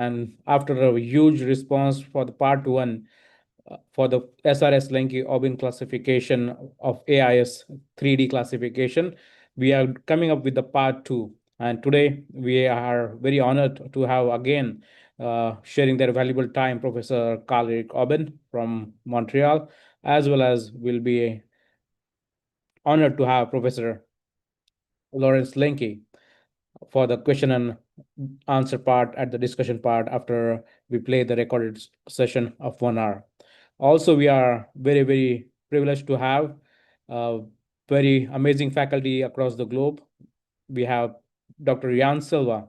And after a huge response for the part one, for the SRS Lenke Aubin classification of AIS 3D classification, we are coming up with the part two. And today we are very honored to have again sharing their valuable time, Professor Karl-Erik Aubin from Montreal, as well as we'll be honored to have Professor Lawrence Lenke for the question and answer part at the discussion part after we play the recorded session of 1 hour. Also, we are very, very privileged to have very amazing faculty across the globe. We have Dr.Yan Silva,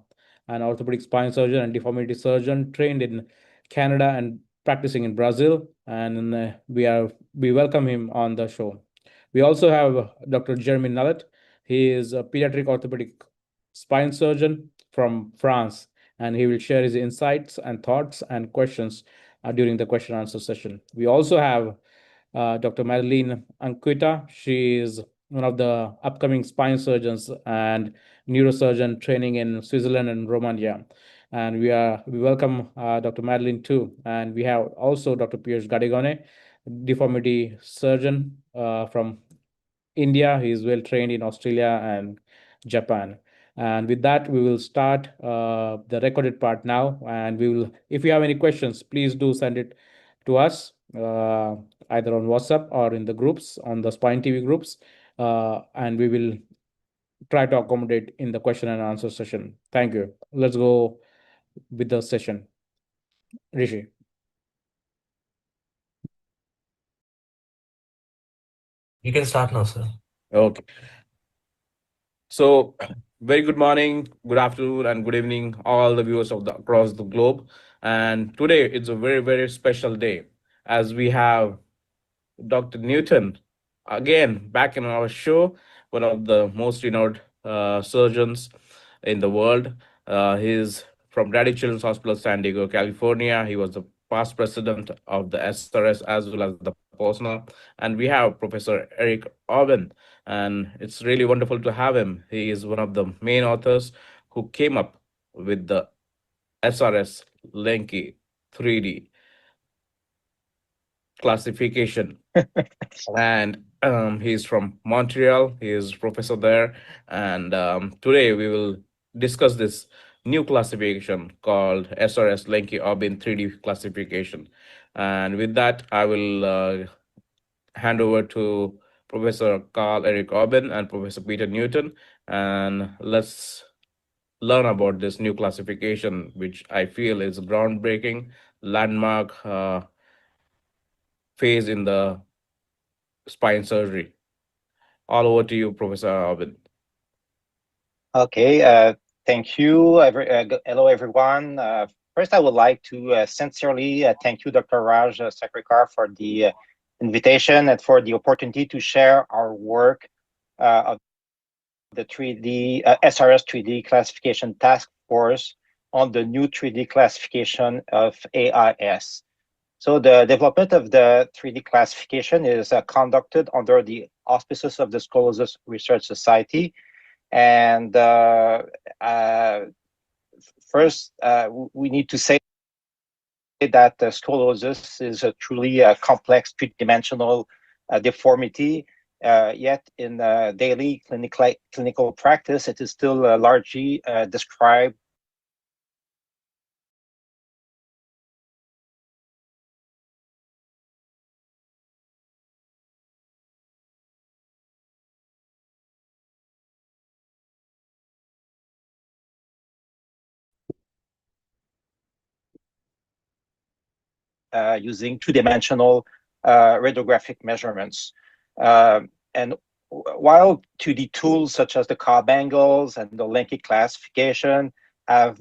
an orthopedic spine surgeon and deformity surgeon trained in Canada and practicing in Brazil. And we welcome him on the show. We also have Dr. Jeremie Nallet. He is a pediatric orthopedic spine surgeon from France, and he will share his insights and thoughts and questions during the question and answer session. We also have Dr. Mǎdǎlina Ancuța. She is one of the upcoming spine surgeons and neurosurgeon training in Switzerland and Romania. And we welcome Dr. Mǎdǎlina too. And we have also Dr. Piyush Gadegone, deformity surgeon from India. He is well trained in Australia and Japan. And with that, we will start the recorded part now. And if you have any questions, please do send it to us either on WhatsApp or in the groups, on the SpineTV groups. And we will try to accommodate in the question and answer session. Thank you. Let's go with the session. Rishi. You can start now, sir. Okay. So, very good morning, good afternoon, and good evening, all the viewers across the globe. And today it's a very, very special day as we have Dr. Newton again back in our show, one of the most renowned surgeons in the world. He's from Rady Children's Hospital, San Diego, California. He was the past president of the SRS as well as the POSNA. And we have Professor Eric Aubin, and it's really wonderful to have him. He is one of the main authors who came up with the SRS Lenke 3D classification. And he's from Montreal. He is professor there. And today we will discuss this new classification called SRS Lenke Aubin 3D classification. And with that, I will hand over to Professor Karl-Erik Aubin and Professor Peter Newton, and let's learn about this new classification, which I feel is a groundbreaking landmark phase in the spine surgery. All over to you, Professor Aubin. Okay, thank you. Hello, everyone. First, I would like to sincerely thank you, Dr. Raj Sakhrekar, for the invitation and for the opportunity to share our work of the SRS 3D classification task force on the new 3D classification of AIS. So the development of the 3D classification is conducted under the auspices of the Scoliosis Research Society. And first, we need to say that scoliosis is a truly complex three-dimensional deformity. Yet in daily clinical practice, it is still largely described using two-dimensional radiographic measurements. And while 2D tools such as the Cobb angles and the Lenke classification have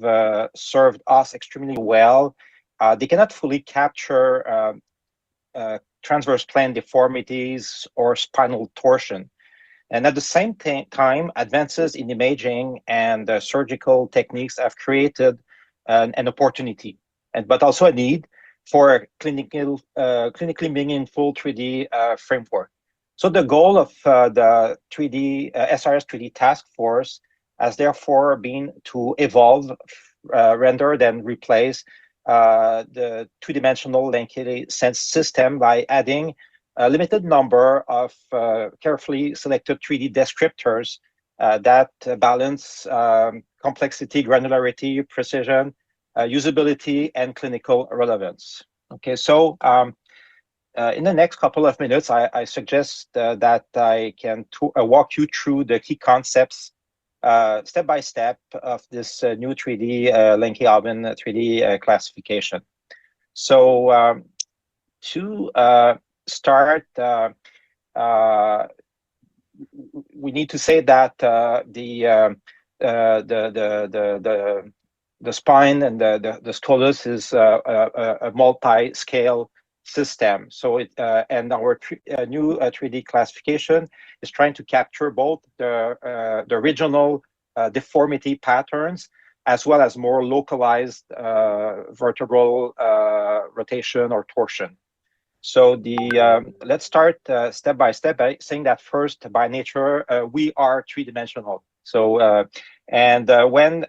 served us extremely well, they cannot fully capture transverse plane deformities or spinal torsion. And at the same time, advances in imaging and surgical techniques have created an opportunity, but also a need for a clinically meaningful 3D framework. So the goal of the SRS 3D task force has therefore been to evolve rendered and replaced the two-dimensional Lenke sense system by adding a limited number of carefully selected 3D descriptors that balance complexity, granularity, precision, usability, and clinical relevance. Okay, so in the next couple of minutes, I suggest that I can walk you through the key concepts step by step of this new 3D Lenke Aubin 3D classification. So to start, we need to say that the spine and the scoliosis is a multi-scale system. So and our new 3D classification is trying to capture both the regional deformity patterns as well as more localized vertebral rotation or torsion. So let's start step by step by saying that first, by nature, we are three-dimensional. So when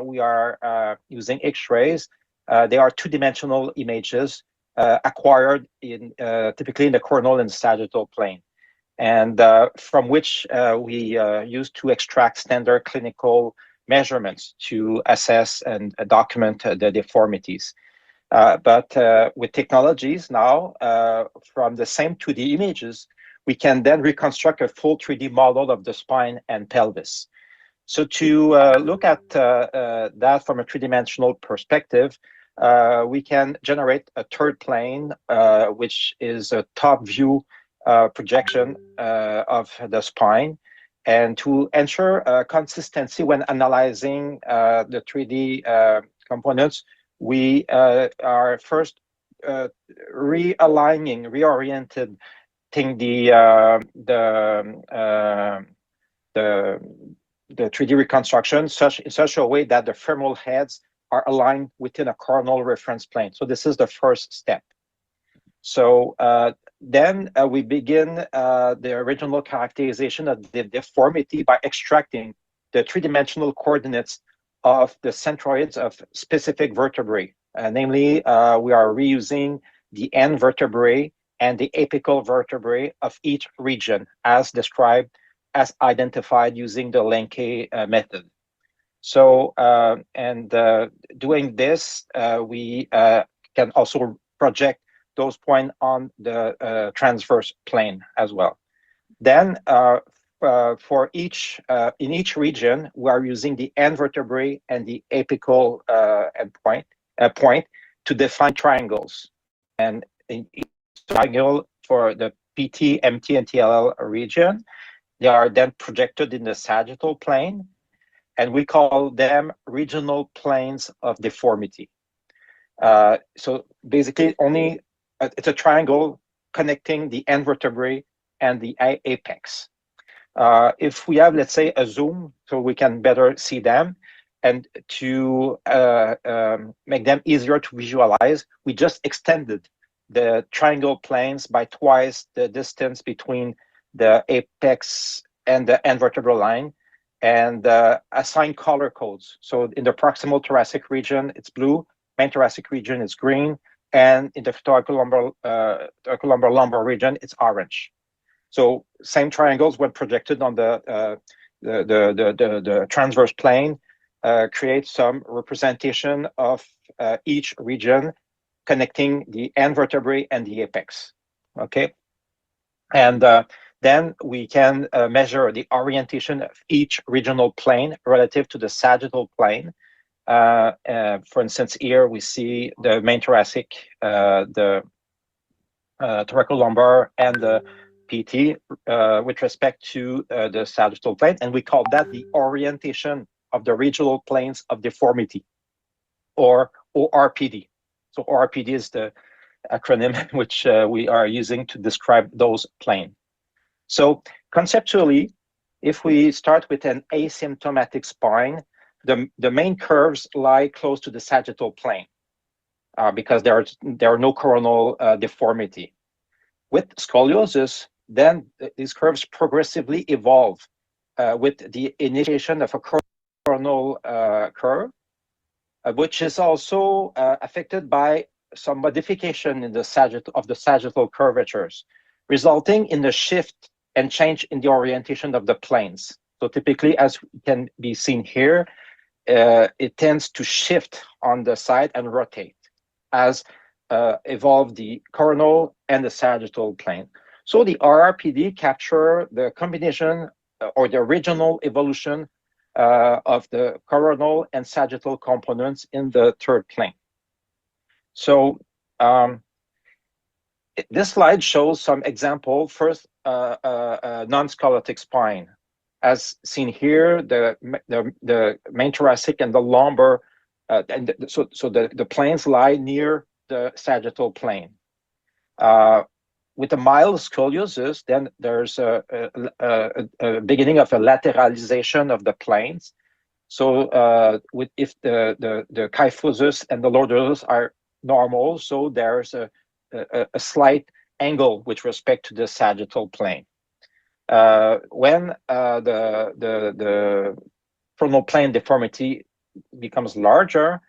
we are using X-rays, they are two-dimensional images acquired typically in the coronal and sagittal plane, and from which we use to extract standard clinical measurements to assess and document the deformities. But with technologies now, from the same 2D images, we can then reconstruct a full 3D model of the spine and pelvis. So to look at that from a three-dimensional perspective, we can generate a third plane, which is a top view projection of the spine. And to ensure consistency when analyzing the 3D components, we are first reorienting the 3D reconstruction in such a way that the femoral heads are aligned within a coronal reference plane. So this is the first step. So then we begin the original characterization of the deformity by extracting the three-dimensional coordinates of the centroids of specific vertebrae. Namely, we are reusing the end vertebrae and the apical vertebrae of each region as described, as identified using the Lenke method. So, doing this, we can also project those points on the transverse plane as well. Then, for each in each region, we are using the end vertebrae and the apical point to define triangles. And in each triangle for the PT, MT, and TLL region, they are then projected in the sagittal plane, and we call them regional planes of deformity. So basically, it's a triangle connecting the end vertebrae and the apex. If we have, let's say, a zoom, so we can better see them, and to make them easier to visualize, we just extended the triangle planes by twice the distance between the apex and the end vertebral line, and assign color codes. So in the proximal thoracic region, it's blue, main thoracic region is green, and in the thoracolumbar region, it's orange. So same triangles when projected on the transverse plane create some representation of each region connecting the end vertebrae and the apex. Okay, and then we can measure the orientation of each regional plane relative to the sagittal plane. For instance, here we see the main thoracic, the thoracolumbar, and the PT with respect to the sagittal plane, and we call that the orientation of the regional planes of deformity, or ORPD. So ORPD is the acronym which we are using to describe those planes. So conceptually, if we start with an asymptomatic spine, the main curves lie close to the sagittal plane because there are no coronal deformity. With scoliosis, then these curves progressively evolve with the initiation of a coronal curve, which is also affected by some modification in the sagittal curvatures, resulting in the shift and change in the orientation of the planes. So typically, as can be seen here, it tends to shift on the side and rotate as evolve the coronal and the sagittal plane. So the RRPD capture the combination or the original evolution of the coronal and sagittal components in the third plane. So this slide shows some example. First, non-scoliotic spine. As seen here, the main thoracic and the lumbar, so the planes lie near the sagittal plane. With a mild scoliosis, then there's a beginning of a lateralization of the planes. So if the kyphosis and the lordosis are normal, so there's a slight angle with respect to the sagittal plane. When the frontal plane deformity becomes larger,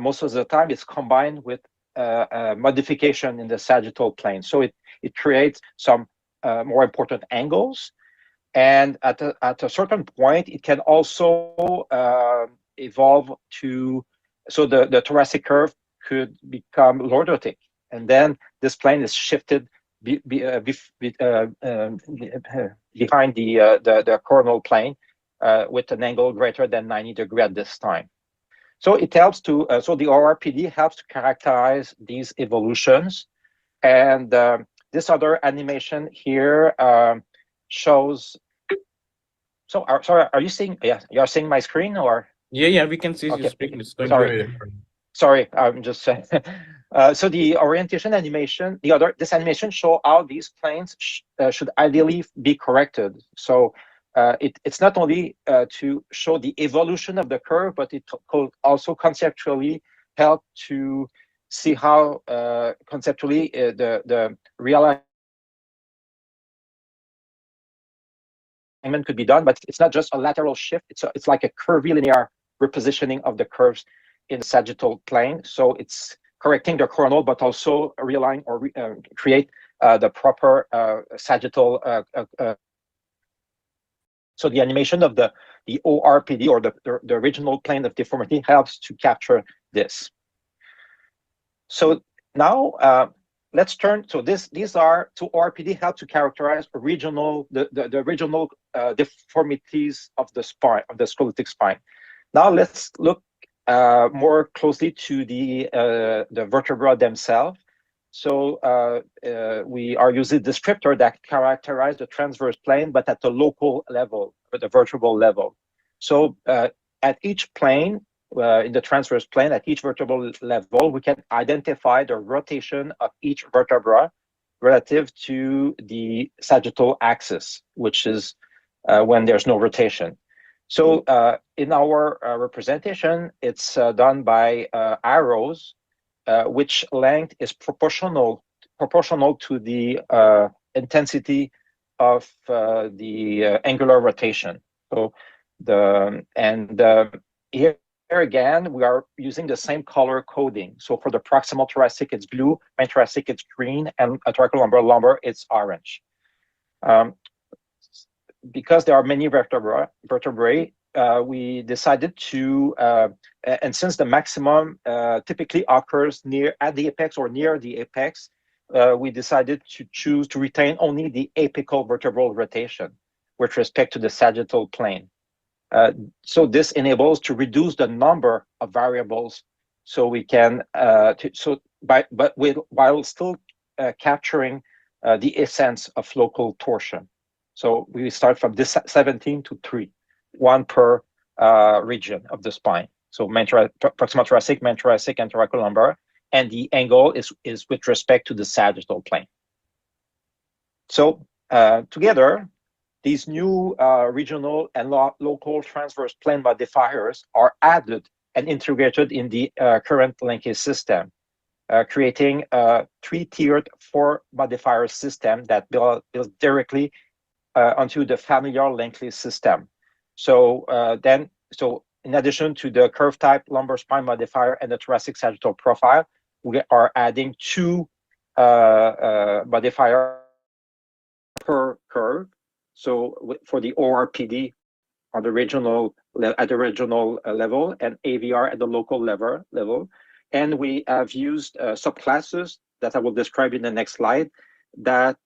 most of the time it's combined with modification in the sagittal plane. So it creates some more important angles. And at a certain point, it can also evolve to, so the thoracic curve could become lordotic. And then this plane is shifted behind the coronal plane with an angle greater than 90 degrees at this time. So it helps to, so the ORPD helps to characterize these evolutions. And this other animation here shows, so sorry, are you seeing, yeah, you're seeing my screen or? Yeah, we can see your screen. It's going great. Sorry, I'm just saying. So the orientation animation, this animation show how these planes should ideally be corrected. So it's not only to show the evolution of the curve, but it could also conceptually help to see how conceptually the realignment could be done. But it's not just a lateral shift; it's like a curvilinear repositioning of the curves in the sagittal plane. So it's correcting the coronal, but also realign or create the proper sagittal. So the animation of the ORPD or the original plane of deformity helps to capture this. So now let's turn. So these are to ORPD help to characterize the original deformities of the spine, of the scoliotic spine. Now let's look more closely to the vertebra themselves. So we are using the descriptor that characterize the transverse plane, but at the local level, at the vertebral level. So at each plane, in the transverse plane, at each vertebral level, we can identify the rotation of each vertebra relative to the sagittal axis, which is when there's no rotation. So in our representation, it's done by arrows, which length is proportional to the intensity of the angular rotation. So here again, we are using the same color coding. So for the proximal thoracic, it's blue, main thoracic, it's green, and thoracolumbar, it's orange. Because there are many vertebrae, we decided to, and since the maximum typically occurs at the apex or near the apex, we decided to choose to retain only the apical vertebral rotation with respect to the sagittal plane. So this enables to reduce the number of variables, so we can while still capturing the essence of local torsion. So we start from this 17 to 3, 1 per region of the spine. So proximal thoracic, main thoracic, and thoracolumbar, and the angle is with respect to the sagittal plane. So together, these new regional and local transverse plane modifiers are added and integrated in the current Lenke system, creating a 3-tiered 4 modifier system that builds directly onto the familiar Lenke system. So in addition to the curve type, lumbar spine modifier, and the thoracic sagittal profile, we are adding two modifier per curve. So for the ORPD on the regional at the regional level, and AVR at the local level, and we have used subclasses that I will describe in the next slide that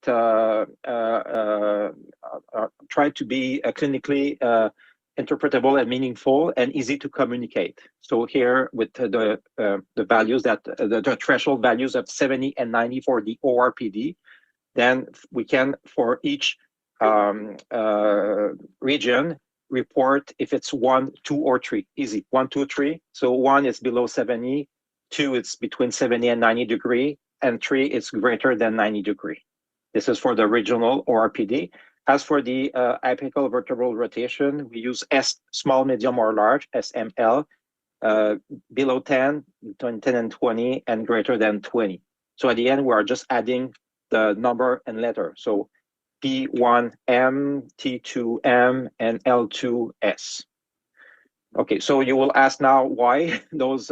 try to be clinically interpretable and meaningful and easy to communicate. So here with the values that the threshold values of 70 and 90 for the ORPD, then we can for each region report if it's 1, 2, or 3. Easy. 1, 2, 3. So 1 is below 70, 2 it's between 70 and 90 degree, and 3 is greater than 90 degree. This is for the regional ORPD. As for the apical vertebral rotation, we use S, small, medium, or large, SML, below 10, between 10 and 20, and greater than 20. So at the end, we are just adding the number and letter. So P1M, T2M, and L2S. Okay, so you will ask now why those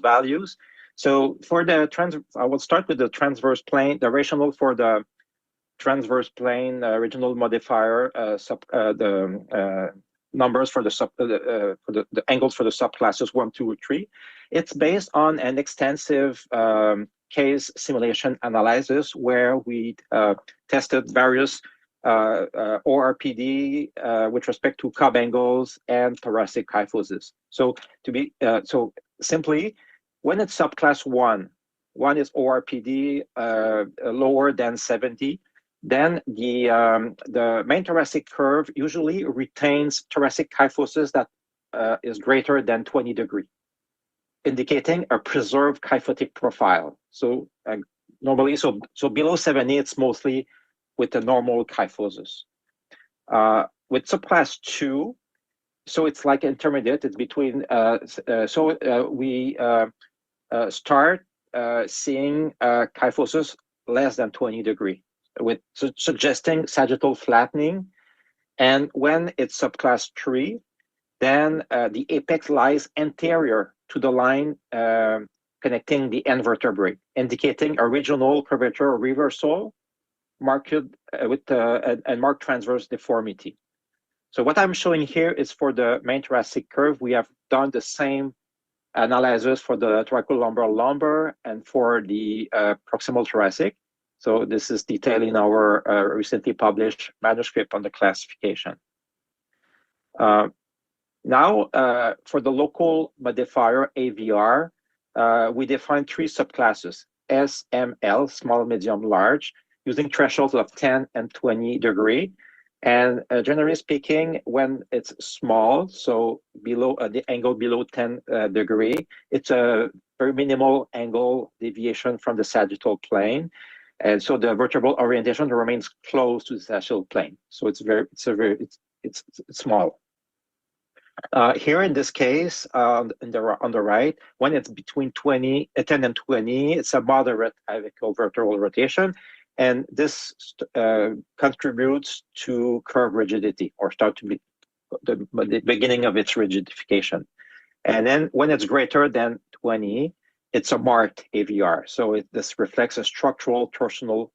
values. So for the I will start with the transverse plane. The rationale for the transverse plane regional modifier, the numbers for the angles for the subclasses 1, 2, 3. It's based on an extensive case simulation analysis where we tested various ORPD with respect to Cobb angles and thoracic kyphosis. So so simply, when it's subclass 1 is ORPD lower than 70, then the main thoracic curve usually retains thoracic kyphosis that is greater than 20 degree, indicating a preserved kyphotic profile. So normally, so below 70, it's mostly with the normal kyphosis. With subclass 2, so it's like intermediate. It's between. We start seeing kyphosis less than 20 degree, with suggesting sagittal flattening. And when it's subclass 3, then the apex lies anterior to the line connecting the end vertebrae, indicating a regional curvature or reversal marked with and marked transverse deformity. So what I'm showing here is for the main thoracic curve. We have done the same analysis for the thoracolumbar and for the proximal thoracic. So this is detailed in our recently published manuscript on the classification. Now, for the local modifier AVR, we define 3 subclasses: SML, small, medium, large, using thresholds of 10 and 20 degree. And generally speaking, when it's small, so below the angle below 10 degree, it's a very minimal angle deviation from the sagittal plane. And so the vertebral orientation remains close to the sagittal plane. So it's small. Here in this case, on the right, when it's between 10 and 20, it's a moderate apical vertebral rotation, and this contributes to curve rigidity, or start to be the beginning of its rigidification. And then when it's greater than 20, it's a marked AVR. So this reflects a structural torsional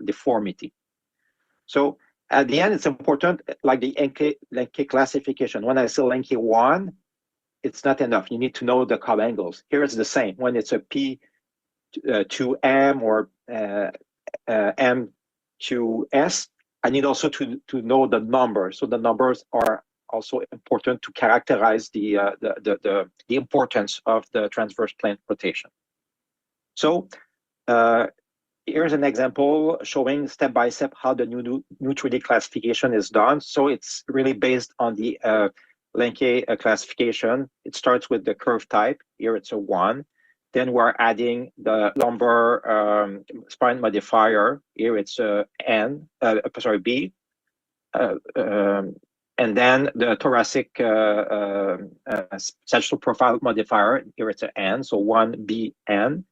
deformity. So at the end, it's important, like the Lenke classification. When I say Lenke 1, it's not enough. You need to know the Cobb angles. Here it's the same. When it's a P2M or M2S, I need also to know the numbers. So the numbers are also important to characterize the importance of the transverse plane rotation. So here's an example showing step by step how the new 3D classification is done. So it's really based on the Lenke classification. It starts with the curve type. Here it's a 1. Then we're adding the lumbar spine modifier. Here it's a B. And then the thoracic sagittal profile modifier. Here it's an N, so 1BN.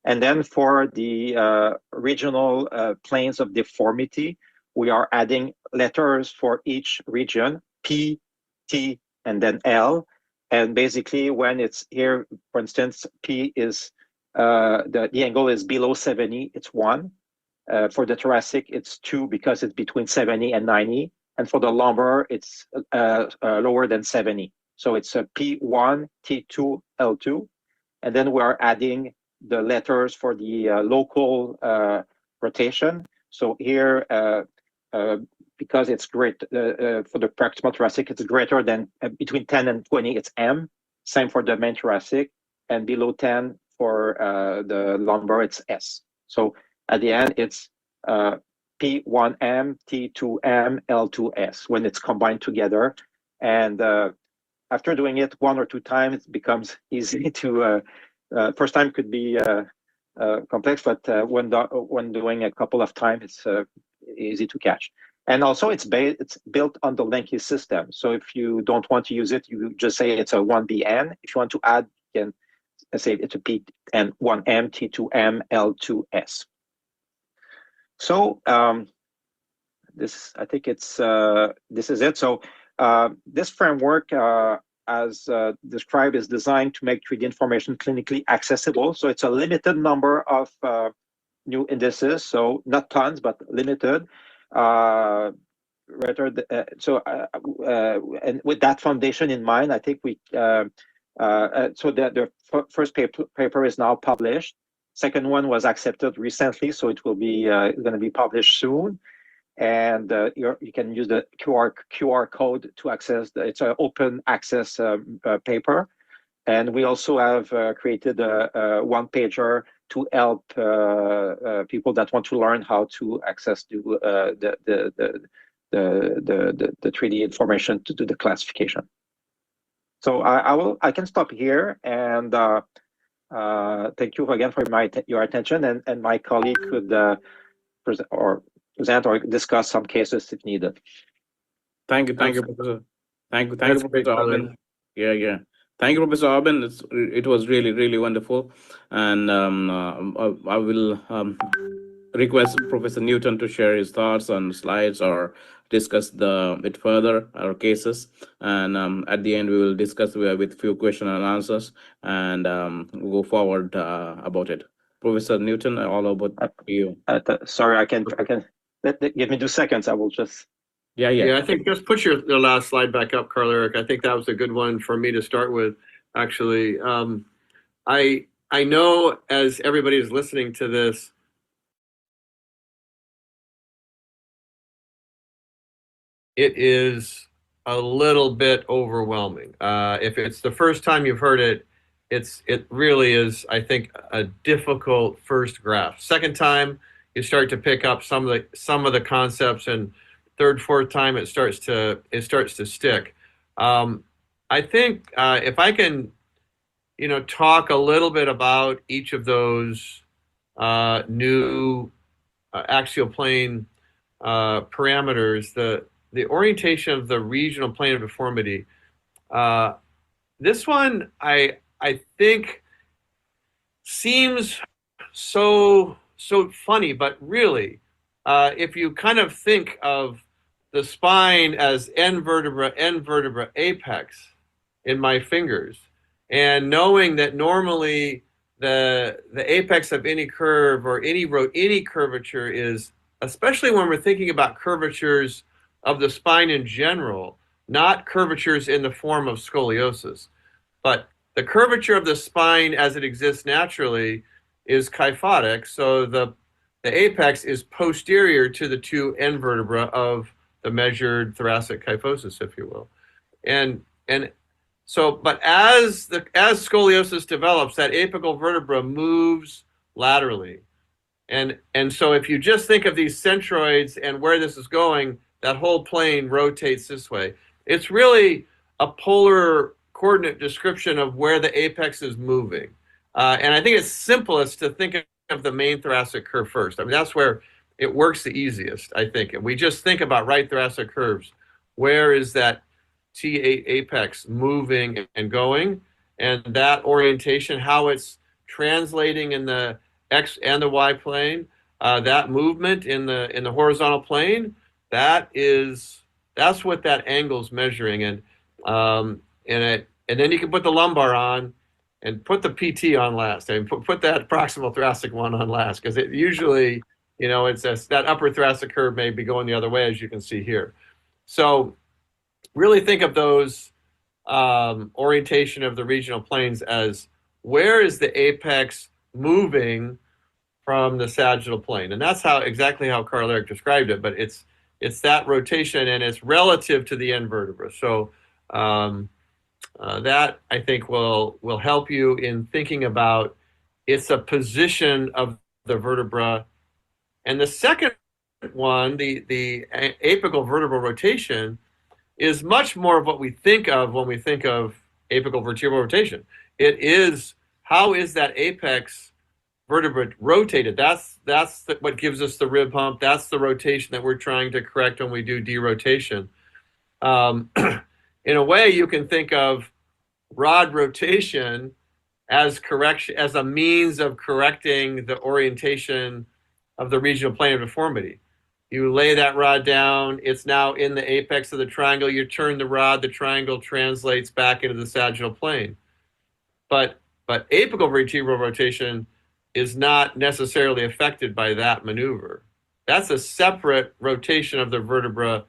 And then for the regional planes of deformity, we are adding letters for each region, P, T, and then L. And basically when it's here, for instance, P is, the angle is below 70, it's 1. For the thoracic, it's 2 because it's between 70 and 90. And for the lumbar, it's lower than 70. So it's a P1, T2, L2. And then we're adding the letters for the local rotation. So here, because it's great for the proximal thoracic, it's greater than between 10 and 20, it's M. Same for the main thoracic, and below 10 for the lumbar, it's S. So at the end, it's P1M, T2M, L2S when it's combined together. And after doing it 1 or 2 times, it becomes easy to. First time could be complex, but when doing a couple of times, it's easy to catch. And also, it's built on the Lenke system. So if you don't want to use it, you just say it's a 1BN. If you want to add, you can say it's a P and 1M, T2M, L2S. So this, I think it's this is it. So this framework, as described, is designed to make 3D information clinically accessible. So it's a limited number of new indices, so not tons, but limited. And with that foundation in mind, I think we so the first paper is now published. Second one was accepted recently, so it will be going to be published soon. And you can use the QR code to access it's an open access paper. And we also have created a one-pager to help people that want to learn how to access the 3D information to do the classification. So I can stop here, and thank you again for your attention, and my colleague could present or discuss some cases if needed. Thank you, Professor. Thank you, Professor Aubin. Yeah. Thank you, Professor Aubin. It was really wonderful, and I will request Professor Newton to share his thoughts on slides or discuss it further, our cases, and at the end we will discuss with few question and answers, and go forward about it. Professor Newton, all about you. Sorry, I can. Give me 2 seconds. I will just. Yeah. I think just put your last slide back up, Carl Eric. I think that was a good one for me to start with. Actually, I know as everybody is listening to this, it is a little bit overwhelming. If it's the first time you've heard it, it really is, I think, a difficult first grasp. Second time, you start to pick up some of the concepts, and third, fourth time, it starts to stick. I think if I can, talk a little bit about each of those new axial plane parameters, the orientation of the regional plane of deformity. This one, I think, seems so funny, but really, if you kind of think of the spine as end vertebra, apex in my fingers, and knowing that normally the apex of any curve or any curvature is, especially when we're thinking about curvatures of the spine in general, not curvatures in the form of scoliosis, but the curvature of the spine as it exists naturally is kyphotic, so the apex is posterior to the 2 end vertebra of the measured thoracic kyphosis, if you will. And so, but as scoliosis develops, that apical vertebra moves laterally. And so if you just think of these centroids and where this is going, that whole plane rotates this way. It's really a polar coordinate description of where the apex is moving. And I think it's simplest to think of the main thoracic curve first. I mean, that's where it works the easiest, I think. And we just think about right thoracic curves. Where is that T8 apex moving and going? And that orientation, how it's translating in the X and the Y plane, that movement in the horizontal plane, that's what that angle's measuring. And And then you can put the lumbar on and put the PT on last. I mean, put that proximal thoracic one on last, because it usually, you know, it's that upper thoracic curve may be going the other way, as you can see here. So really think of those orientation of the regional planes as where is the apex moving from the sagittal plane, and that's exactly how Karl-Erik described it. But it's that rotation, and it's relative to the end vertebra. So that I think will help you in thinking about it's a position of the vertebra. And the second one, the apical vertebral rotation, is much more of what we think of when we think of apical vertebral rotation. It is, how is that apex vertebra rotated? That's what gives us the rib hump. That's the rotation that we're trying to correct when we do derotation. In a way, you can think of rod rotation as correction, as a means of correcting the orientation of the regional plane of deformity. You lay that rod down, it's now in the apex of the triangle, you turn the rod, the triangle translates back into the sagittal plane. But apical vertebral rotation is not necessarily affected by that maneuver. That's a separate rotation of the vertebra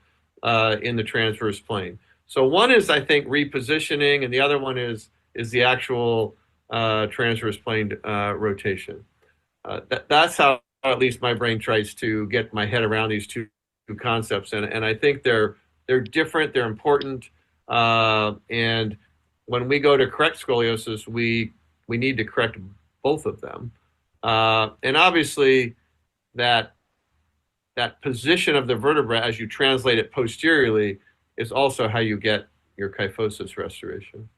in the transverse plane. So one is, I think, repositioning, and the other one is the actual transverse plane rotation. That's how at least my brain tries to get my head around these two concepts, and I think they're different, they're important, and when we go to correct scoliosis, we need to correct both of them, and obviously that position of the vertebra as you translate it posteriorly is also how you get your kyphosis restoration.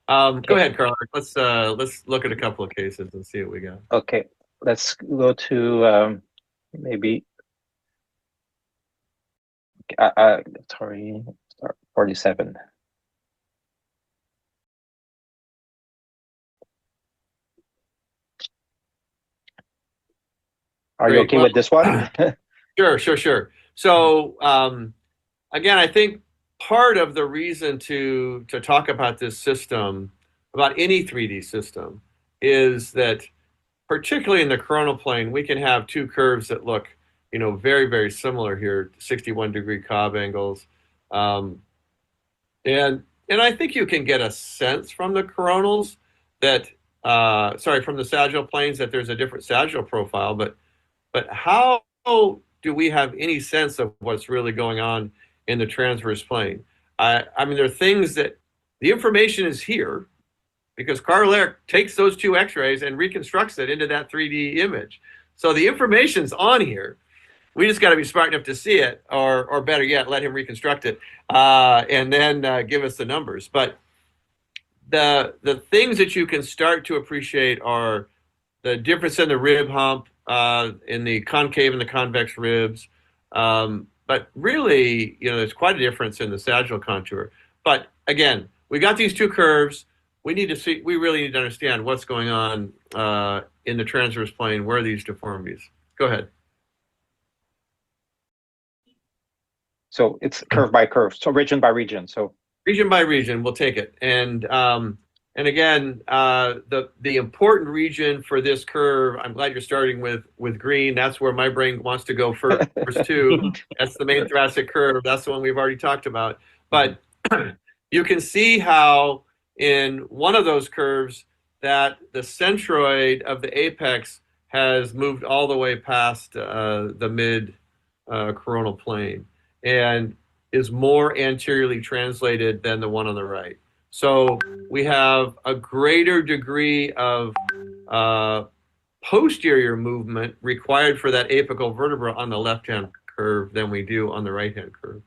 Go ahead, Karl. Let's look at a couple of cases and see what we got. Okay, let's go to maybe. Sorry, 47. Are you okay with this one? Sure. So again, I think part of the reason to talk about this system, about any 3D system, is that particularly in the coronal plane, we can have two curves that look, you know, very, very similar here, 61-degree Cobb angles. And I think you can get a sense from the coronals that, from the sagittal planes, that there's a different sagittal profile, but how do we have any sense of what's really going on in the transverse plane? I mean, there are things that the information is here because Karl-Erik takes those two x-rays and reconstructs it into that 3D image. So the information's on here. We just got to be smart enough to see it, or better yet, let him reconstruct it, and then give us the numbers. But the things that you can start to appreciate are the difference in the rib hump, in the concave and the convex ribs. But really, you know, there's quite a difference in the sagittal contour. But again, we got these two curves. We really need to understand what's going on in the transverse plane. Where are these deformities? Go ahead. So it's curve by curve, so region by region. So region by region, we'll take it. And again, the important region for this curve, I'm glad you're starting with green. That's where my brain wants to go first too. That's the main thoracic curve. That's the one we've already talked about. But you can see how in one of those curves that the centroid of the apex has moved all the way past the mid coronal plane and is more anteriorly translated than the one on the right. So we have a greater degree of posterior movement required for that apical vertebra on the left-hand curve than we do on the right-hand curve.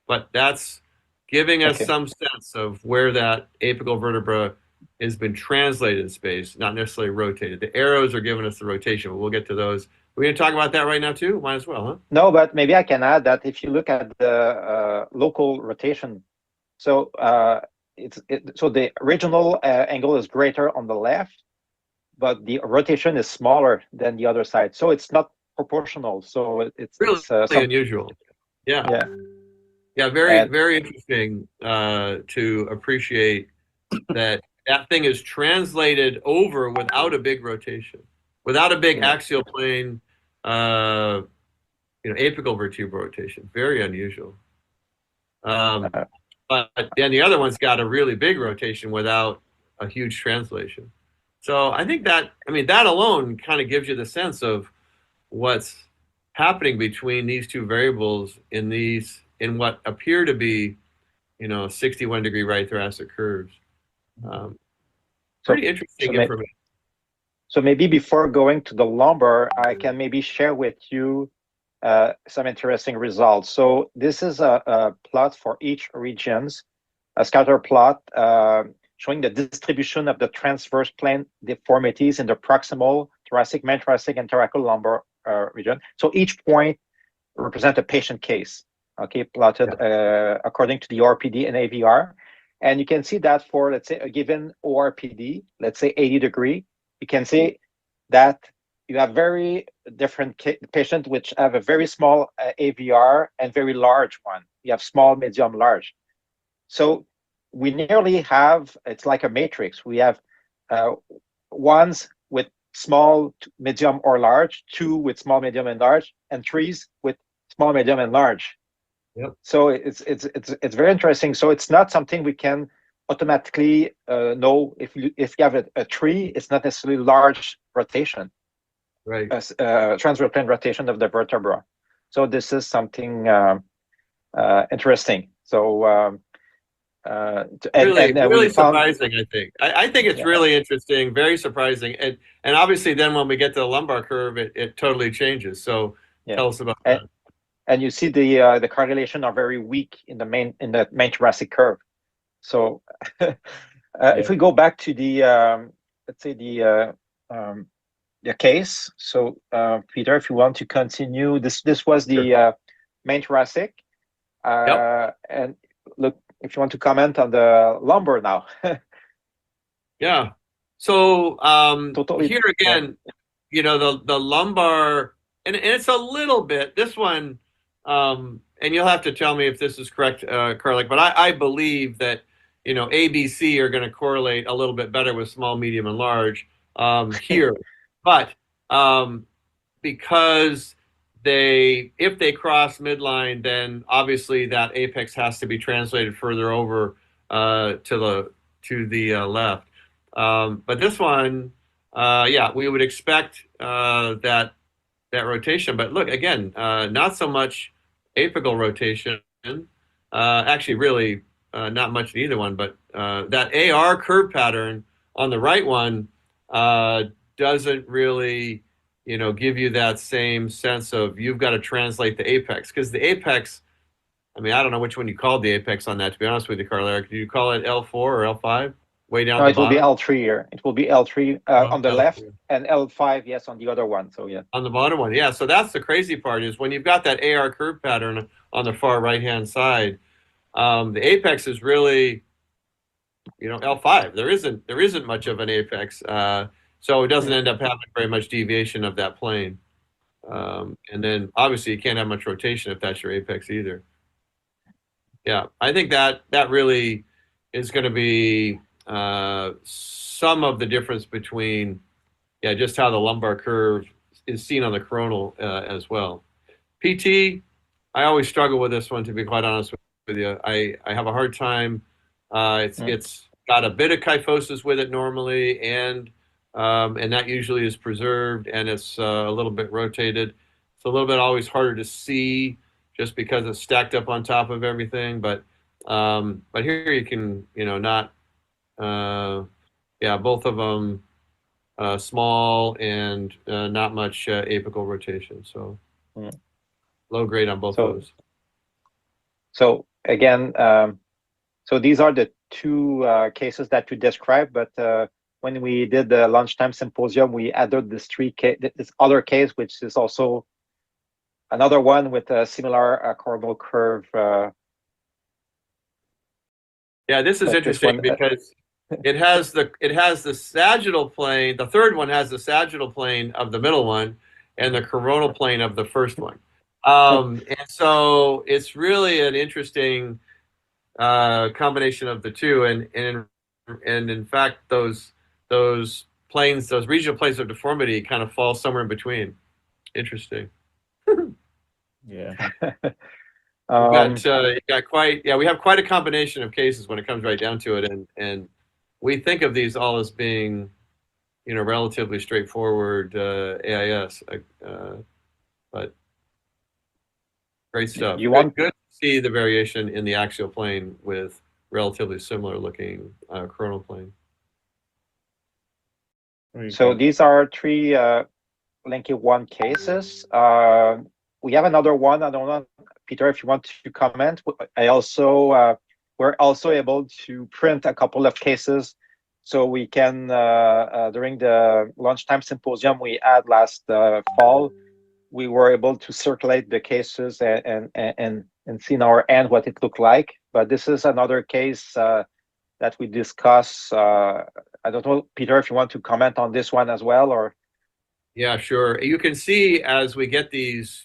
But that's giving us some sense of where that apical vertebra has been translated in space, not necessarily rotated. The arrows are giving us the rotation, but we'll get to those. We're going to talk about that right now too? Might as well, huh? No, but maybe I can add that if you look at the local rotation, so so the original angle is greater on the left, but the rotation is smaller than the other side. So it's not proportional. So it's really unusual. Yeah. Yeah, very, And- very interesting to appreciate that thing is translated over without a big rotation, without a big axial plane, apical vertebral rotation. Very unusual. But then the other one's got a really big rotation without a huge translation. So I think that alone kind of gives you the sense of what's happening between these two variables in what appear to be, 61-degree right thoracic curves. Pretty interesting information. So maybe before going to the lumbar, I can maybe share with you some interesting results. So this is a plot for each regions, a scatter plot showing the distribution of the transverse plane deformities in the proximal, thoracic, main thoracic, and thoracolumbar region. So each point represents a patient case, okay, plotted according to the ORPD and AVR. And you can see that for, let's say, a given ORPD, let's say 80-degree, you can see that you have very different patients which have a very small AVR and very large one. You have small, medium, large. So we nearly have, it's like a matrix. We have ones with small, medium, or large, 2 with small, medium, and large, and 3s with small, medium, and large. Yep. So it's very interesting. So it's not something we can automatically know. If you have a tree, it's not necessarily large rotation, right? Transverse plane rotation of the vertebra. So this is something interesting. So really surprising. I think it's really interesting, very surprising, and obviously then when we get to the lumbar curve, it totally changes. So tell us about that. And you see the correlation are very weak in the main thoracic curve. So if we go back to the let's say the case. So Peter, if you want to continue, this was the main thoracic. And look, if you want to comment on the lumbar now. Yeah. So totally, here again, the lumbar, and it's a little bit, this one, and you'll have to tell me if this is correct, Karlik, but I believe that, A, B, C are going to correlate a little bit better with small, medium, and large here. But because if they cross midline, then obviously that apex has to be translated further over to the left. But this one, we would expect that rotation. But look, again, not so much apical rotation. Actually, really not much in either one. But that AR curve pattern on the right one doesn't really, give you that same sense of you've got to translate the apex, because the apex, I don't know which one you called the apex on that, to be honest with you, Karlik. Do you call it L4 or L5? Way down. No, it will be L3 here. It will be L3 on the L3. left, and L5, yes, on the other one. So yeah. On the bottom one, yeah. So that's the crazy part, is when you've got that AR curve pattern on the far right-hand side, the apex is really, L5. There isn't much of an apex, so it doesn't end up having very much deviation of that plane. And then obviously you can't have much rotation if that's your apex either. Yeah, I think that really is going to be some of the difference between, just how the lumbar curve is seen on the coronal as well. PT, I always struggle with this one, to be quite honest with you. I have a hard time. It's got a bit of kyphosis with it normally, and that usually is preserved, and it's a little bit rotated. It's a little bit always harder to see just because it's stacked up on top of everything. But here you can, not, both of them small and not much apical rotation. So low grade on both of those. So again, so these are the two cases that we described, but when we did the lunchtime symposium, we added this other case, which is also another one with a similar coronal curve. This is interesting because it has the sagittal plane. The third one has the sagittal plane of the middle one, and the coronal plane of the first one. And so it's really an interesting combination of the two, and in fact those planes, those regional planes of deformity, kind of fall somewhere in between. Interesting. Yeah. You got quite, we have quite a combination of cases when it comes right down to it, and we think of these all as being, relatively straightforward AIS, but great stuff. Good to see the variation in the axial plane with relatively similar looking coronal plane. So these are three Lenke 1 cases. We have another one. I don't know, Peter, if you want to comment. We're also able to print a couple of cases, so we can during the lunchtime symposium we had last fall, we were able to circulate the cases and see in our end what it looked like. But this is another case that we discuss. I don't know, Peter, if you want to comment on this one as well, or. Yeah, sure. You can see as we get these,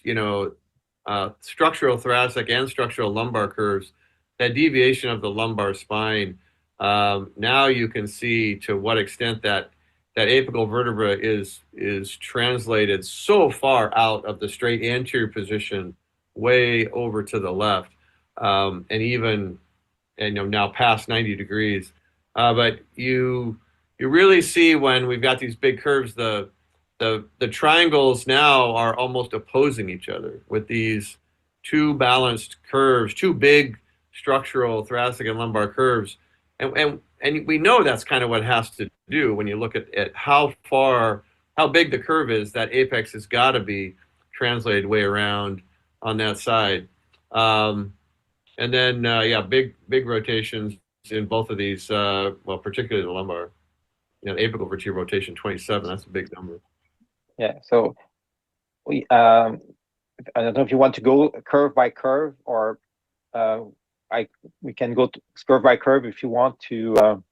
structural thoracic and structural lumbar curves, that deviation of the lumbar spine. Now you can see to what extent that apical vertebra is translated so far out of the straight anterior position, way over to the left, and now past 90 degrees. But you really see when we've got these big curves, the triangles now are almost opposing each other with these two balanced curves, two big structural thoracic and lumbar curves. And we know that's kind of what it has to do when you look at how big the curve is. That apex has got to be translated way around on that side. And then, big rotations in both of these, particularly the lumbar. Apical vertebral rotation 27, that's a big number. Yeah, so we I don't know if you want to go curve by curve, or we can go curve by curve if you want to.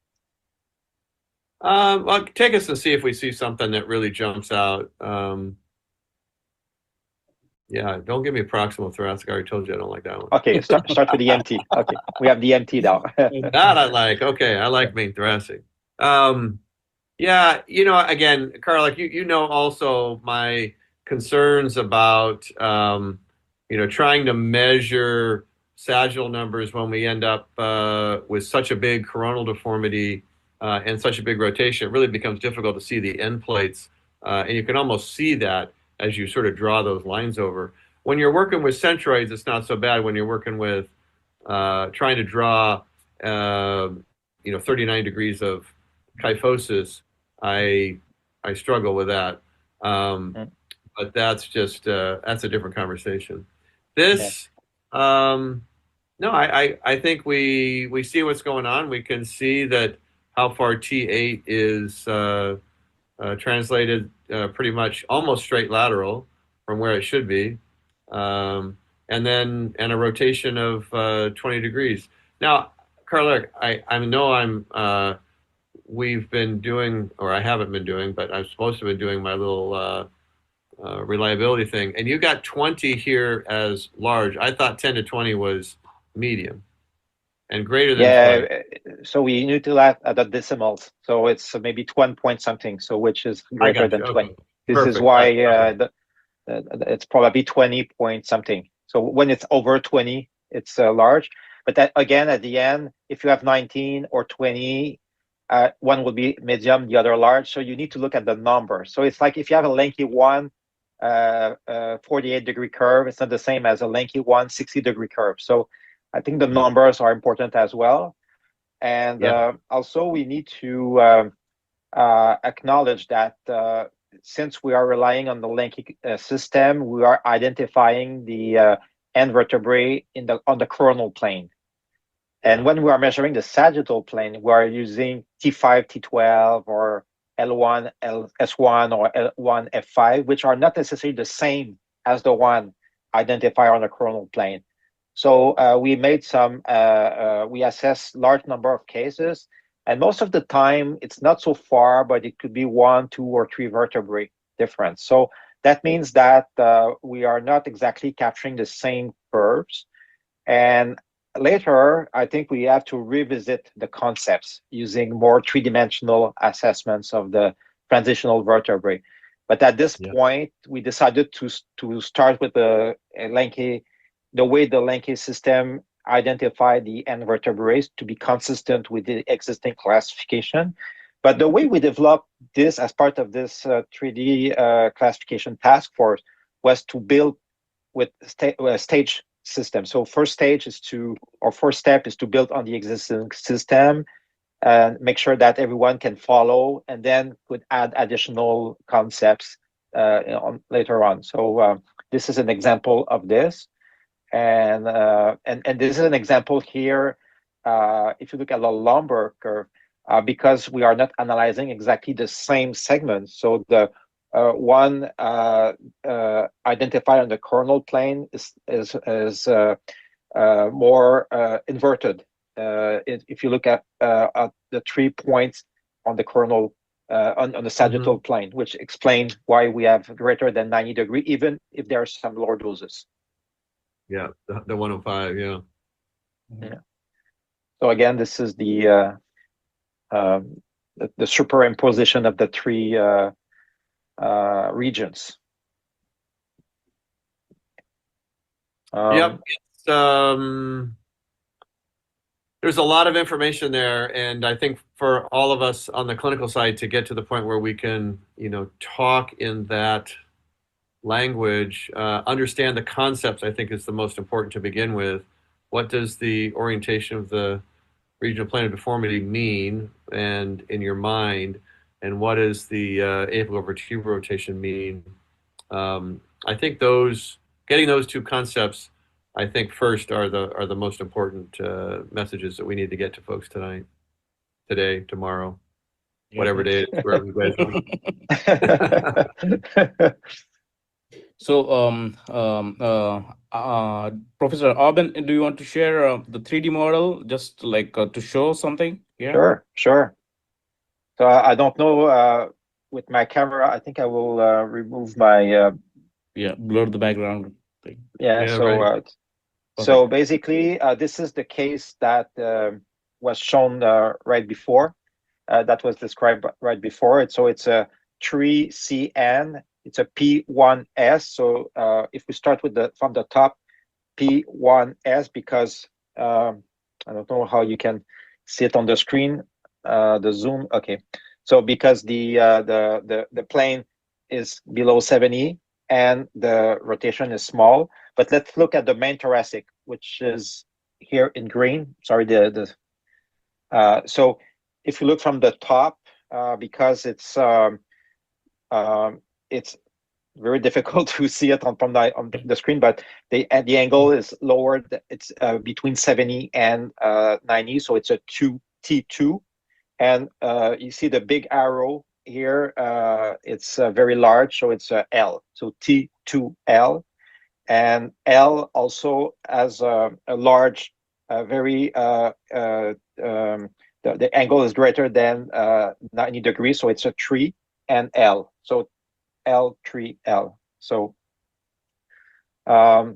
Well, take us and see if we see something that really jumps out. Yeah, don't give me proximal thoracic. I already told you I don't like that one. Okay, start with the MT. Okay, we have the MT now. That I like. Okay, I like main thoracic. Yeah, again, Carl, like also my concerns about trying to measure sagittal numbers when we end up with such a big coronal deformity and such a big rotation. It really becomes difficult to see the end plates, and you can almost see that as you sort of draw those lines over. When you're working with centroids, it's not so bad. When you're working with trying to draw 39 degrees of kyphosis, I struggle with that. But that's just that's a different conversation. This no, I think we see what's going on. We can see that how far T8 is translated pretty much almost straight lateral from where it should be, and a rotation of 20 degrees. Now, Carl, I know we've been doing, or I haven't been doing, but I'm supposed to have been doing my little reliability thing, and you got 20 here as large. I thought 10 to 20 was medium, and greater than 20. So we utilize the decimals, so it's maybe 20 point something, so which is greater than 20. Okay. This Perfect. Is why it's probably 20 point something. So when it's over 20, it's large. But that, again, at the end, if you have 19 or 20, one will be medium, the other large. So you need to look at the number. So it's like if you have a Lenke 1 48-degree curve, it's not the same as a Lenke 1 60-degree curve. So I think the numbers are important as well. And also we need to acknowledge that since we are relying on the Lenke system, we are identifying the end vertebrae on the coronal plane. And when we are measuring the sagittal plane, we are using T5, T12, or L1, S1, or L1, F5, which are not necessarily the same as the one identified on the coronal plane. So we made we assessed large number of cases, and most of the time it's not so far, but it could be 1, 2, or 3 vertebrae difference. So that means that we are not exactly capturing the same curves. And later, I think we have to revisit the concepts using more three-dimensional assessments of the transitional vertebrae. But at this point, we decided to start with the Lenke, the way the Lenke system identified the end vertebrae to be consistent with the existing classification. But the way we developed this as part of this 3D classification task force was to build with stage system. So first step is to build on the existing system and make sure that everyone can follow, and then could add additional concepts later on. So this is an example of this, and this is an example here. If you look at the lumbar curve, because we are not analyzing exactly the same segments, so the one identified on the coronal plane is more inverted. If you look at the 3 points on the coronal on the sagittal plane, which explains why we have greater than 90 degrees, even if there are some lordosis. Yeah, the 105. Yeah. Yeah. So again, this is the superimposition of the three regions. Yep. There's a lot of information there, and I think for all of us on the clinical side to get to the point where we can, talk in that language, understand the concepts, I think is the most important to begin with. What does the orientation of the regional plane of deformity mean, and in your mind, and what does the apical vertebral rotation mean? I think getting those two concepts, I think first are the most important messages that we need to get to folks tonight, today, tomorrow, whatever day it is, wherever you guys are. So, Professor Aubin, do you want to share the 3D model just like to show something here? Sure. So I don't know with my camera. I think I will remove my blur the background thing. So basically, this is the case that was shown right before. That was described right before. So it's a 3CN. It's a P1S. So if we start from the top, P1S, because I don't know how you can see it on the screen, the zoom. Okay, so because the plane is below 70 and the rotation is small. But let's look at the main thoracic, which is here in green. Sorry, so if you look from the top, because it's very difficult to see it on the screen, but the angle is lowered. It's between 70 and 90, so it's a T2. And you see the big arrow here. It's very large, so it's a L. So T2L. And L also has a large, very, the angle is greater than 90 degrees, so it's a 3 and L. So L3L. So I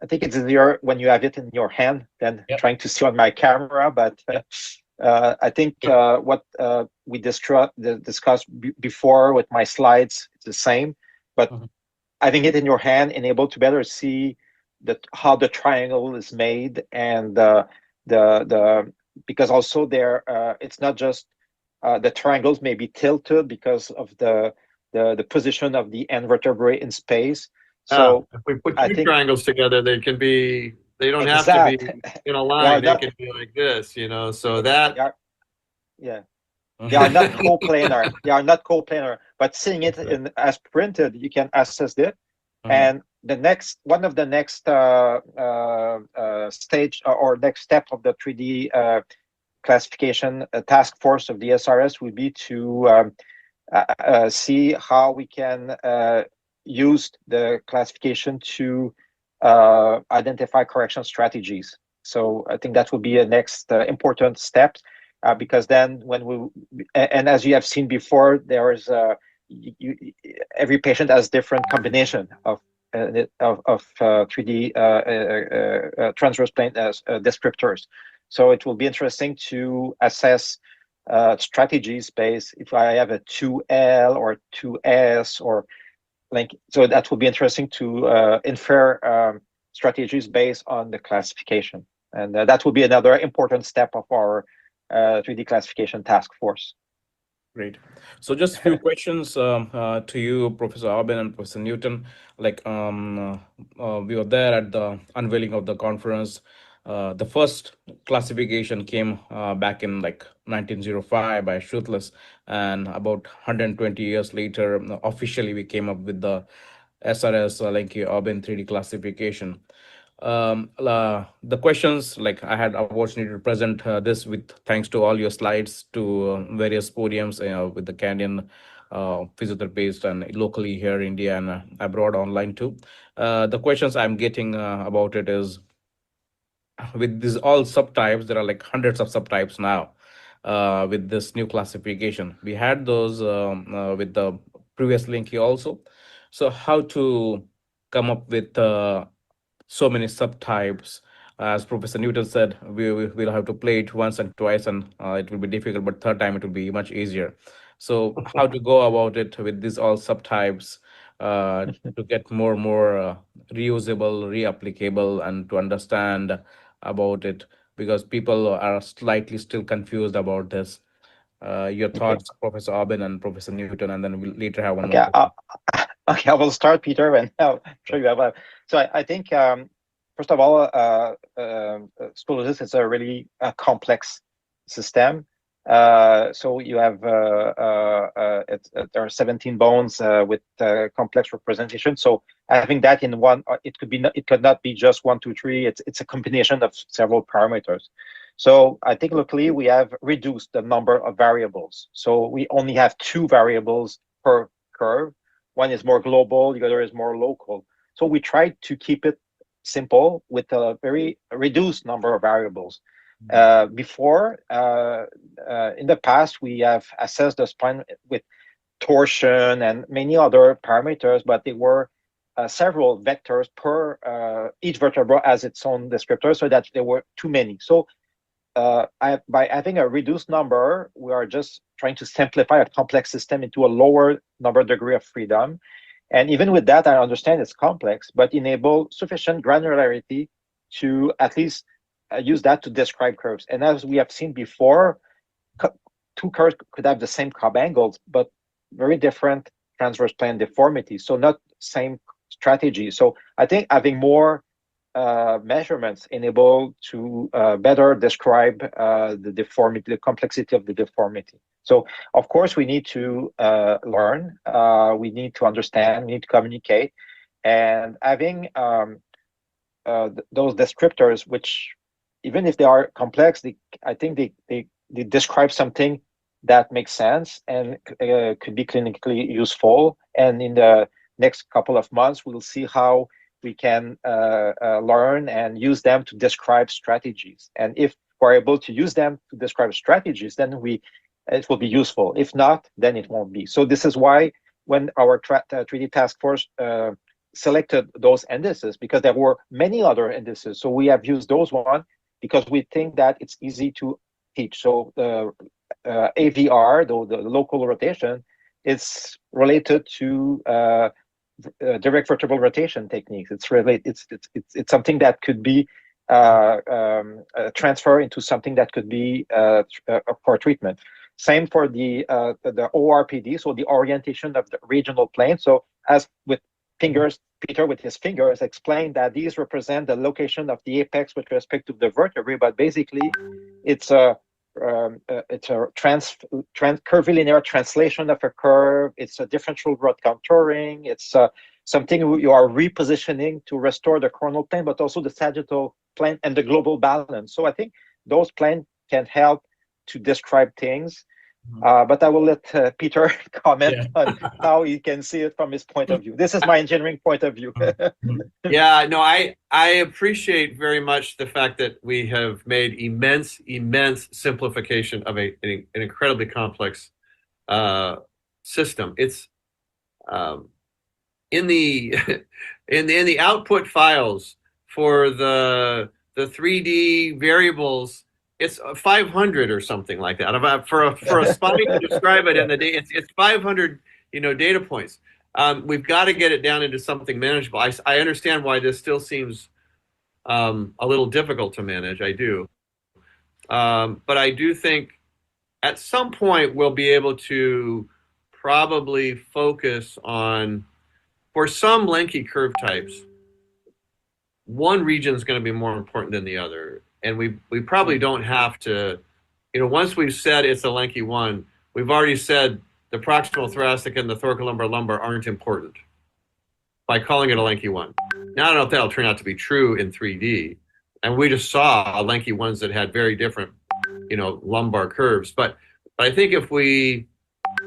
think it's easier when you have it in your hand than trying to see on my camera, but I think what we discussed before with my slides, it's the same, but having it in your hand and able to better see how the triangle is made, and because also there it's not just the triangles may be tilted because of the position of the end vertebrae in space. So if we put two triangles together, they don't have to be in a line. They can be like this, so that they are not coplanar. They are not coplanar, but seeing it as printed, you can assess it. And one of the next stage or next step of the 3D classification task force of the SRS would be to see how we can use the classification to identify correction strategies. So I think that will be a next important step, because then and as you have seen before, there is every patient has different combination of 3D transverse plane descriptors. So it will be interesting to assess strategies based if I have a 2L or 2S or like. So that will be interesting to infer strategies based on the classification, and that will be another important step of our 3D classification task force. Great. So just a few questions to you, Professor Aubin and Professor Newton. Like we were there at the unveiling of the conference. The first classification came back in like 1905 by Schutless, and about 120 years later, officially we came up with the SRS Lenke Aubin 3D classification. The questions, like I had opportunity to present this with thanks to all your slides to various podiums with the Canadian physiotherapists and locally here in India and abroad online too. The questions I'm getting about it is, with these all subtypes, there are like hundreds of subtypes now with this new classification. We had those with the previous Linky also. So how to come up with so many subtypes? As Professor Newton said, will have to play it once and twice, and it will be difficult, but third time it will be much easier. So how to go about it with these all subtypes to get more reusable, reapplicable, and to understand about it, because people are slightly still confused about this. Your thoughts, Professor Aubin and Professor Newton, and then we'll later have one more question. Okay, I will start, Peter, and I'll show you how. So I think, first of all, scoliosis is a really complex system. So you have there are 17 bones with complex representation. So having that in one, it could not be just 1, 2, 3. It's a combination of several parameters. So I think luckily we have reduced the number of variables. So we only have 2 variables per curve. One is more global, the other is more local. So we tried to keep it simple with a very reduced number of variables. Before, in the past, we have assessed the spine with torsion and many other parameters, but there were several vectors per each vertebra as its own descriptor, so that there were too many. So by having a reduced number, we are just trying to simplify a complex system into a lower number degree of freedom. And even with that, I understand it's complex, but enable sufficient granularity to at least use that to describe curves. And as we have seen before, 2 curves could have the same cob angles, but very different transverse plane deformities. So not same strategy. So I think having more measurements enable to better describe the deformity, the complexity of the deformity. So of course we need to learn, we need to understand, we need to communicate, and having those descriptors, which even if they are complex, I think they describe something that makes sense and could be clinically useful. And in the next couple of months, we'll see how we can learn and use them to describe strategies. And if we're able to use them to describe strategies, then it will be useful. If not, then it won't be. So this is why when our 3D task force selected those indices, because there were many other indices, so we have used those one because we think that it's easy to teach. So the AVR, the local rotation, is related to direct vertebral rotation techniques. It's related. It's something that could be transferred into something that could be for treatment. Same for the ORPD, so the orientation of the regional plane. So as with fingers, Peter with his fingers explained that these represent the location of the apex with respect to the vertebrae, but basically it's a curvilinear translation of a curve. It's a differential rod contouring. It's something you are repositioning to restore the coronal plane, but also the sagittal plane and the global balance. So I think those planes can help to describe things. But I will let Peter comment on how he can see it from his point of view. This is my engineering point of view. Yeah, no, I appreciate very much the fact that we have made immense simplification of an incredibly complex system. in the in the output files for the 3D variables, it's 500 or something like that. For a spine to describe it, and it's 500 data points. We've got to get it down into something manageable. I understand why this still seems a little difficult to manage. I do, but I do think at some point we'll be able to probably focus on, for some Lenke curve types, one region is going to be more important than the other. And we probably don't have to, once we've said it's a Lenke 1, we've already said the proximal thoracic and the thoracolumbar lumbar aren't important by calling it a Lenke 1. Now, I don't know if that'll turn out to be true in 3D. And we just saw Lenke 1s that had very different, lumbar curves. But I think if we,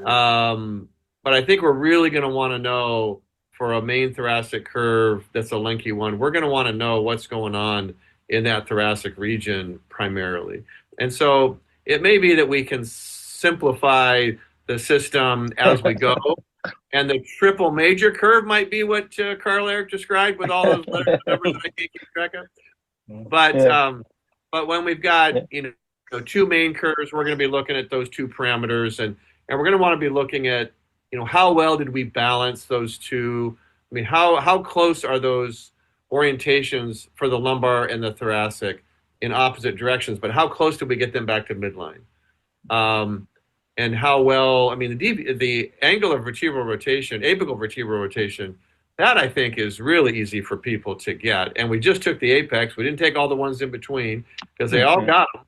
but I think we're really going to want to know, for a main thoracic curve that's a Lenke 1, we're going to want to know what's going on in that thoracic region primarily. And so it may be that we can simplify the system as we go. And the triple major curve might be what Carl Eric described, with all those letters and numbers that I can't keep track of. But when we've got two main curves, we're going to be looking at those two parameters, and we're going to want to be looking at how well did we balance those two? I mean, how close are those orientations for the lumbar and the thoracic in opposite directions? But how close did we get them back to midline? And how well? I mean, the angular vertebral rotation, apical vertebral rotation, that I think is really easy for people to get. And we just took the apex. We didn't take all the ones in between because they all got them.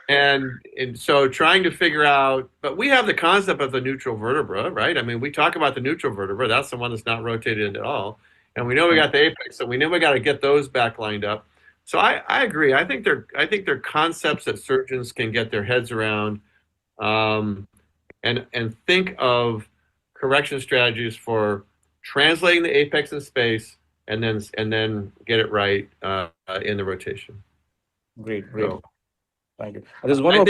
And so trying to figure out, but we have the concept of the neutral vertebra, right? I mean, we talk about the neutral vertebra. That's the one that's not rotated at all. And we know we got the apex, so we know we got to get those back lined up. So I agree. I think they're concepts that surgeons can get their heads around, and think of correction strategies for translating the apex in space and then get it right in the rotation. Great. So, Thank you. There's one more.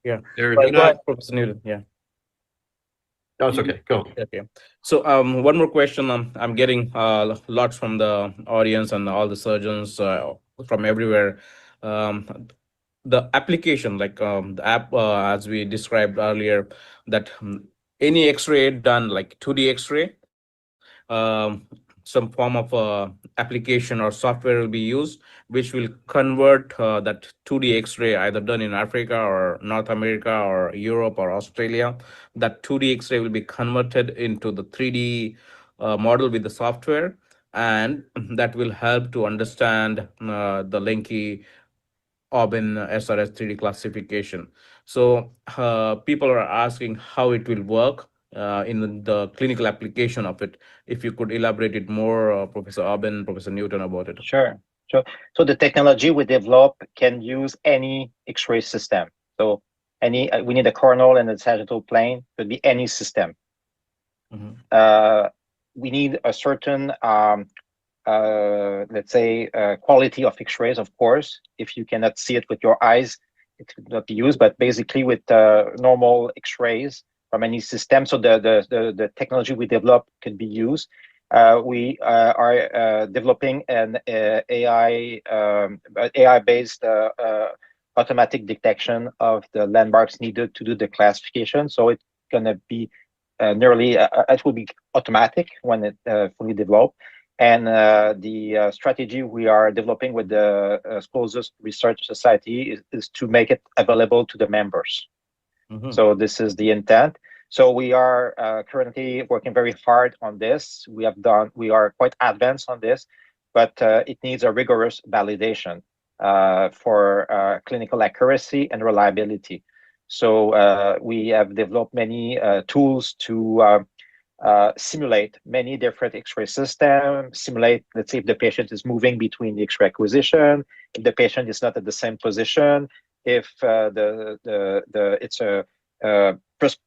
Yeah. There's Go not. ahead, Professor Newton. Yeah. No, it's okay. Go. Okay. So one more question. I'm getting lots from the audience and all the surgeons from everywhere. The application, like the app, as we described earlier, that any X-ray done, like 2D X-ray, some form of application or software will be used, which will convert that 2D X-ray, either done in Africa or North America or Europe or Australia. That 2D X-ray will be converted into the 3D model with the software, and that will help to understand the Lenke Aubin SRS 3D classification. So people are asking how it will work in the clinical application of it. If you could elaborate it more, Professor Aubin, Professor Newton, about it. Sure. So the technology we develop can use any X-ray system. So we need a coronal and a sagittal plane. Could be any system. We need a certain let's say quality of X-rays. Of course, if you cannot see it with your eyes, it could not be used. But basically, with normal X-rays from any system, so the technology we develop can be used. We are developing an AI-based automatic detection of the landmarks needed to do the classification. So it's gonna be nearly it will be automatic when it fully developed. And the strategy we are developing with the Scoliosis Research Society is to make it available to the members. So this is the intent. So we are currently working very hard on this. We are quite advanced on this, but it needs a rigorous validation for clinical accuracy and reliability. So we have developed many tools to simulate many different X-ray systems, simulate, let's say, if the patient is moving between the X-ray acquisition, if the patient is not at the same position, if it's a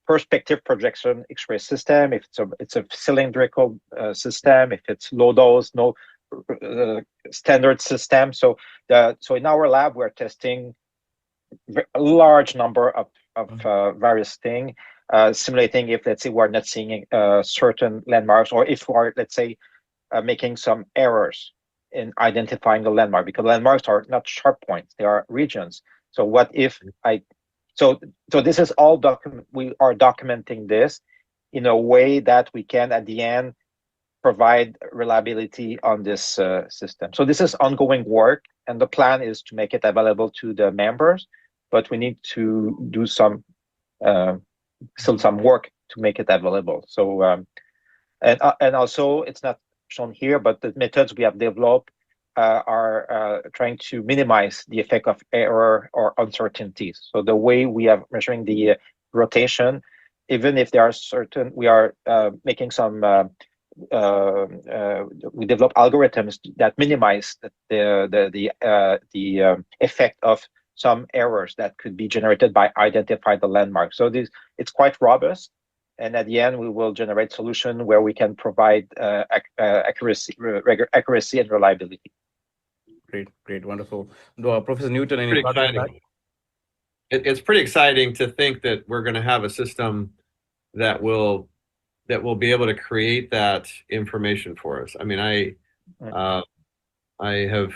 perspective projection X-ray system, if it's a cylindrical system, if it's low dose, no standard system. So in our lab we're testing a large number of various things. simulating if, let's say, we're not seeing certain landmarks, or if we're, let's say, making some errors in identifying the landmark, because landmarks are not sharp points, they are regions. So what if so this is all we are documenting this in a way that we can, at the end, provide reliability on this system. So this is ongoing work, and the plan is to make it available to the members, but we need to do some still some work to make it available. So and also, it's not shown here, but the methods we have developed are trying to minimize the effect of error or uncertainties. So the way we are measuring the rotation, even if there are certain, we are making some we develop algorithms that minimize the effect of some errors that could be generated by identifying the landmark. So it's quite robust, and at the end we will generate solution where we can provide accuracy and reliability. Great, wonderful. Professor Newton, any Pretty thoughts on that? exciting. It's pretty exciting to think that we're going to have a system that will be able to create that information for us. I mean, I have,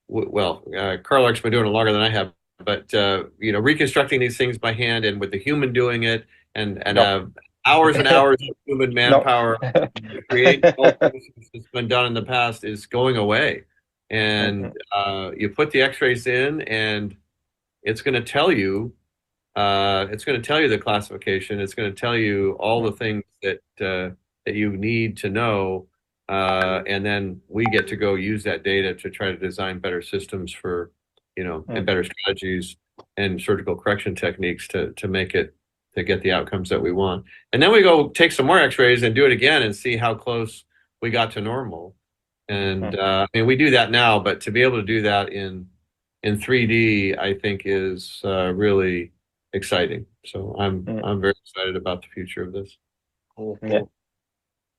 well, Carl-Eric's been doing it longer than I have, but you know, reconstructing these things by hand and with the human doing it, and hours and hours of human manpower to create that's been done in the past is going away. And you put the X-rays in, and it's going to tell you. It's going to tell you the classification. It's going to tell you all the things that you need to know, and then we get to go use that data to try to design better systems for, you know, and better strategies and surgical correction techniques to make it, to get the outcomes that we want. And then we go take some more X-rays and do it again and see how close we got to normal. And I mean, we do that now, but to be able to do that in 3D, I think is really exciting. So I'm very excited about the future of this. Cool.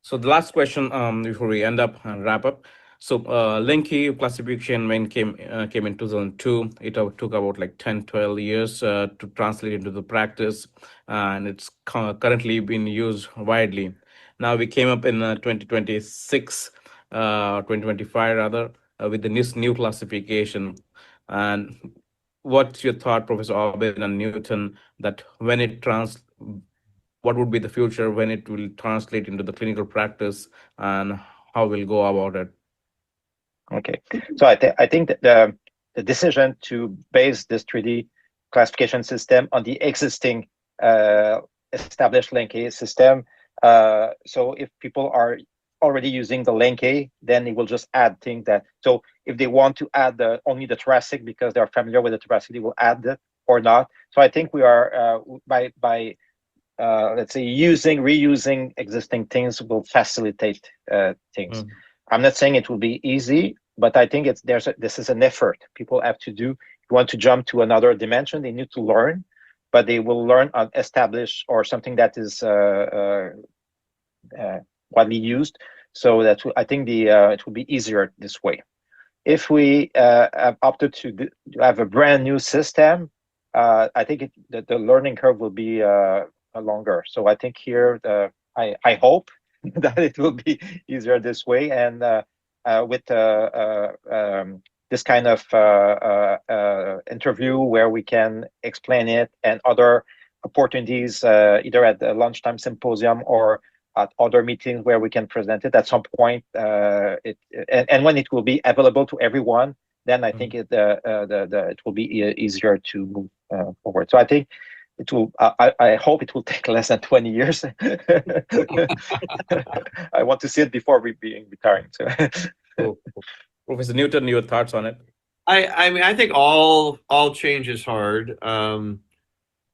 So the last question before we end up and wrap up. So Lenke classification when came in 2002. It took about like 10-12 years to translate into the practice, and it's currently being used widely. Now we came up in 2025 rather, with the new classification. And what's your thought, Professor Aubin and Newton, that when it what would be the future when it will translate into the clinical practice, and how we'll go about it? Okay, so I think that the decision to base this 3D classification system on the existing established Lenke system. So if people are already using the Lenke, then it will just add things that. So if they want to add only the thoracic because they're familiar with the thoracic, they will add it or not. So I think we are by let's say reusing existing things will facilitate things. I'm not saying it will be easy, but I think this is an effort people have to do. If you want to jump to another dimension, they need to learn, but they will learn on established or something that is widely used. So that I think it will be easier this way. If we have opted to have a brand new system, I think the learning curve will be longer. So I think here I hope that it will be easier this way, and with this kind of interview where we can explain it, and other opportunities either at the lunchtime symposium or at other meetings where we can present it at some point, and when it will be available to everyone, then I think it will be easier to move forward. So I think it will. I hope it will take less than 20 years. I want to see it before being retiring. So, cool. Professor Newton, your thoughts on it? I mean, I think all change is hard, and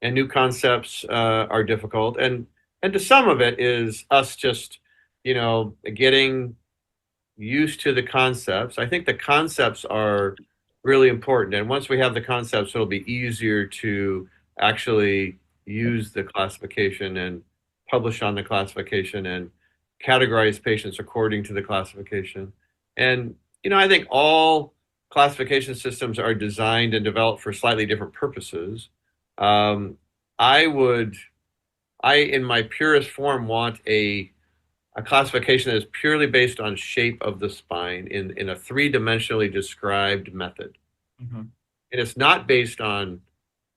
new concepts are difficult, and to some of it is us just, you know, getting used to the concepts. I think the concepts are really important, and once we have the concepts, it'll be easier to actually use the classification and publish on the classification and categorize patients according to the classification. And, you know, I think all classification systems are designed and developed for slightly different purposes. I would in my purest form, want a classification that is purely based on shape of the spine in a three-dimensionally described method. Mm-hmm. And it's not based on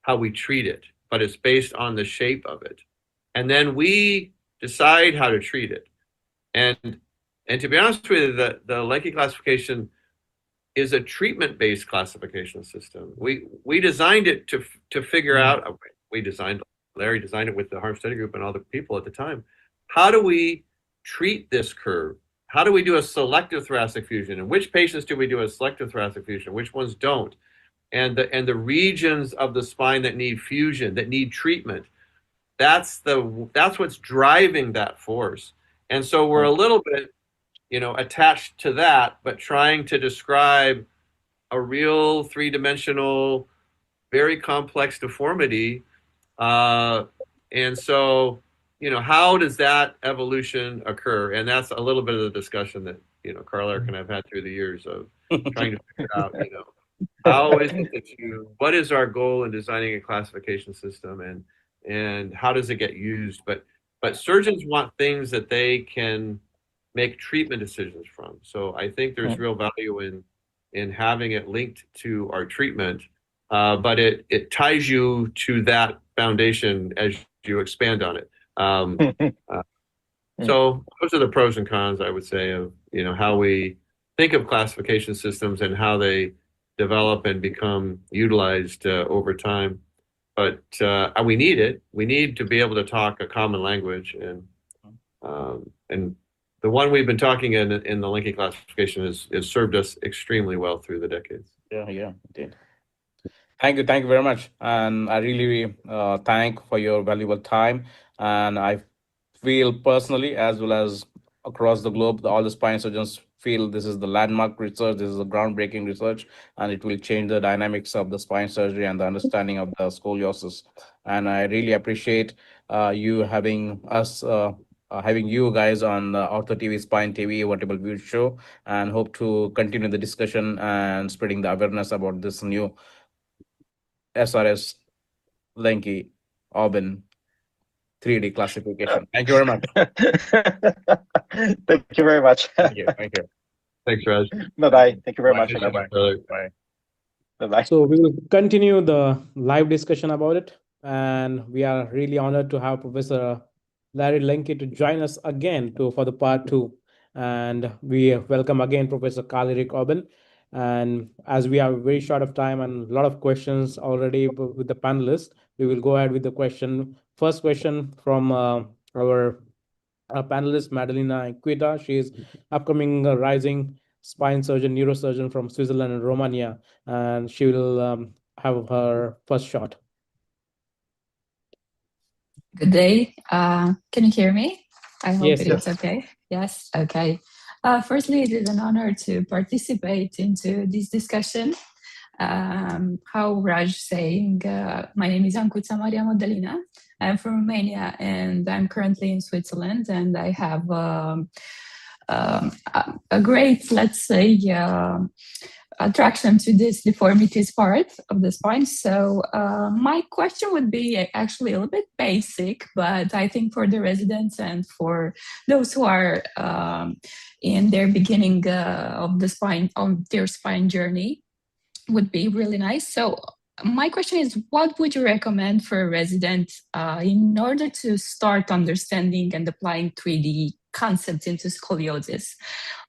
how we treat it, but it's based on the shape of it. And then we decide how to treat it. And to be honest with you, the Lenke classification is a treatment-based classification system. We designed it to figure out, Larry designed it with the harm study group and all the people at the time. How do we treat this curve? How do we do a selective thoracic fusion? And which patients do we do a selective thoracic fusion? Which ones don't? And the regions of the spine that need fusion, that need treatment, that's what's driving that force. And so we're a little bit, attached to that, but trying to describe a real three-dimensional, very complex deformity. And so, how does that evolution occur? And that's a little bit of the discussion that, Carl Eric and I've had through the years of trying to figure out, how is it that what is our goal in designing a classification system, and how does it get used? But surgeons want things that they can make treatment decisions from. So I think there's real value in having it linked to our treatment, but it ties you to that foundation as you expand on it. So those are the pros and cons, I would say, of how we think of classification systems and how they develop and become utilized over time. But we need it. We need to be able to talk a common language, and the one we've been talking in the Lenke classification has served us extremely well through the decades. Yeah, indeed. Thank you very much, and I really thank for your valuable time. And I feel personally, as well as across the globe, all the spine surgeons feel this is the landmark research, this is the groundbreaking research, and it will change the dynamics of the spine surgery and the understanding of the scoliosis. And I really appreciate you having us, having you guys on OrthoTV, SpineTV, Vertebral View show, and hope to continue the discussion and spreading the awareness about this new SRS, Lenke, Aubin 3D classification. Thank you very much. Thank you very much. Thank you. Thanks, Raj. Bye-bye. Thank you very Bye. much. Bye. Bye-bye. So we will continue the live discussion about it. And we are really honored to have Professor Larry Lenke to join us again for the part 2. And we welcome again Professor Karl-Erik Aubin. And as we are very short of time and a lot of questions already with the panelists, we will go ahead with the question. First question from our panelist, Mǎdǎlina Ancuța. She is upcoming rising spine surgeon, neurosurgeon from Switzerland and Romania, and she will have her first shot. Good day. Can you hear me? I hope Yes, it's okay. Yes, okay. Firstly, it is an honor to participate into this discussion. How Raj saying, my name is Ancuța Mǎdǎlina. I'm from Romania and I'm currently in Switzerland, and I have a great, let's say, attraction to this deformities part of the spine. So my question would be actually a little bit basic, but I think for the residents and for those who are in their beginning of the spine, on their spine journey, would be really nice. So my question is, what would you recommend for a resident in order to start understanding and applying 3D concepts into scoliosis?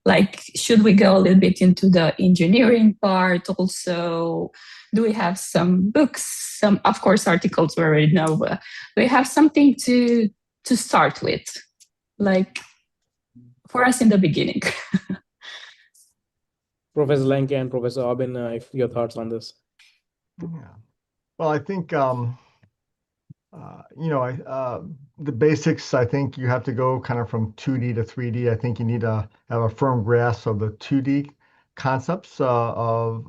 Like, should we go a little bit into the engineering part? Also, do we have some books, some, of course, articles we already know, but do we have something to start with, like for us in the beginning? Professor Lenke and Professor Aubin, if your thoughts on this. Yeah. Well, I think, the basics, I think you have to go kind of from 2D to 3D. I think you need to have a firm grasp of the 2D concepts of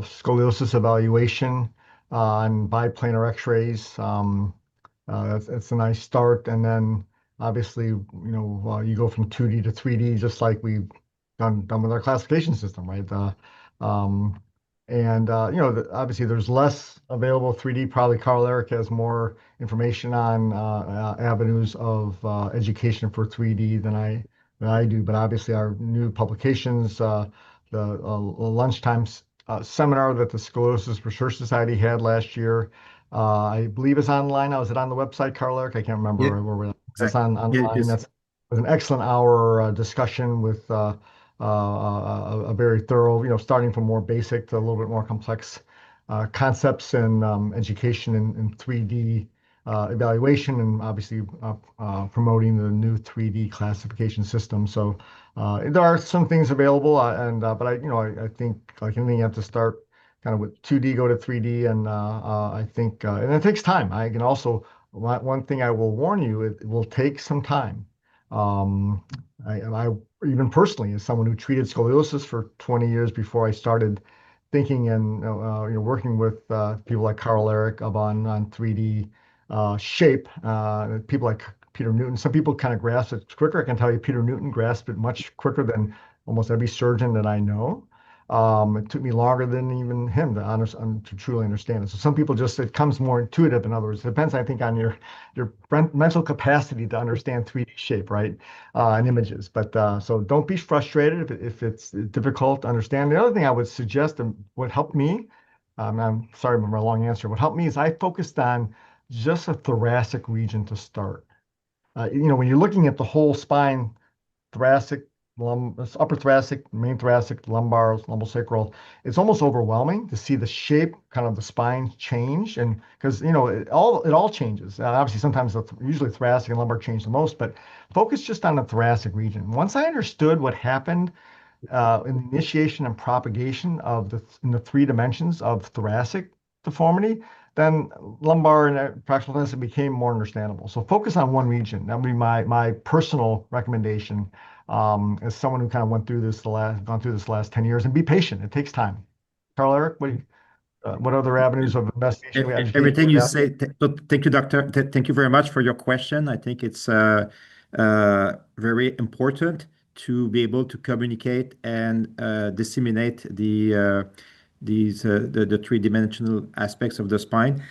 scoliosis evaluation and biplanar x-rays. That's a nice start. And then obviously, you go from 2D to 3D, just like we've done with our classification system, right? And obviously there's less available 3D. Probably Carl Eric has more information on avenues of education for 3D than I do. But obviously our new publications, the lunchtime seminar that the Scoliosis Research Society had last year, I believe is online. Now, is it on the website, Carl Eric? I can't remember Yeah, where we're at. That's exactly. online. Yeah, it is. That's was an excellent hour discussion with a very thorough, starting from more basic to a little bit more complex concepts and education in 3D evaluation, and obviously promoting the new 3D classification system. So there are some things available, but I think like anything, you have to start kind of with 2D, go to 3D, and I think and it takes time. I can also one thing I will warn you, it will take some time. I even personally, as someone who treated scoliosis for 20 years before I started thinking and working with people like Carl Eric on 3D shape, people like Peter Newton. Some people kind of grasp it quicker. I can tell you, Peter Newton grasped it much quicker than almost every surgeon that I know. It took me longer than even him to truly understand it. So some people it comes more intuitive. In other words, it depends, I think, on your mental capacity to understand 3D shape, right, and images. But so don't be frustrated if it's difficult to understand. The other thing I would suggest, and what helped me, I'm sorry for my long answer, what helped me is I focused on just a thoracic region to start. When you're looking at the whole spine, thoracic, upper thoracic, main thoracic, lumbar, lumbosacral, it's almost overwhelming to see the shape, kind of the spine change, and because it all changes. Obviously, sometimes usually thoracic and lumbar change the most, but focus just on the thoracic region. Once I understood what happened in the initiation and propagation in the three dimensions of thoracic deformity, then lumbar and proximal thoracic became more understandable. So focus on one region. That would be my personal recommendation as someone who kind of gone through this last 10 years, and be patient. It takes time. Carl Eric, what other avenues of investigation? Everything you say. Thank you, Doctor. Thank you very much for your question. I think it's very important to be able to communicate and disseminate the three-dimensional aspects of the spine.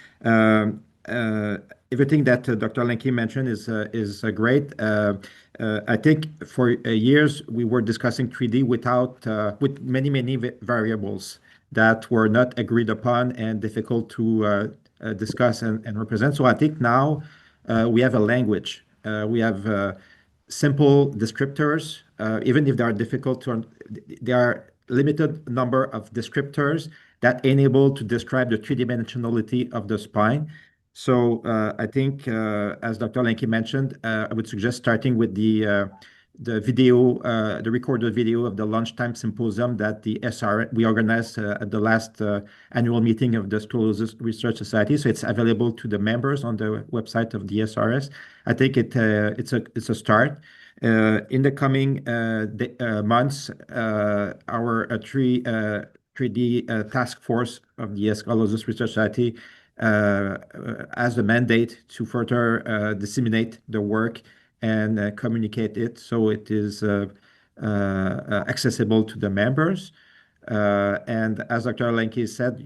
Everything that Dr. Lenke mentioned is great. I think for years we were discussing 3D with many variables that were not agreed upon and difficult to discuss and represent. So I think now we have a language. We have simple descriptors, even if they are difficult there are limited number of descriptors that enable to describe the three-dimensionality of the spine. So I think, as Dr. Lenke mentioned, I would suggest starting with the video, the recorded video of the lunchtime symposium that the SRS we organized at the last annual meeting of the Scoliosis Research Society. So it's available to the members on the website of the SRS. I think it's a start. In the coming months, our 3D task force of the Scoliosis Research Society has the mandate to further disseminate the work and communicate it so it is accessible to the members. And as Dr. Lenke said,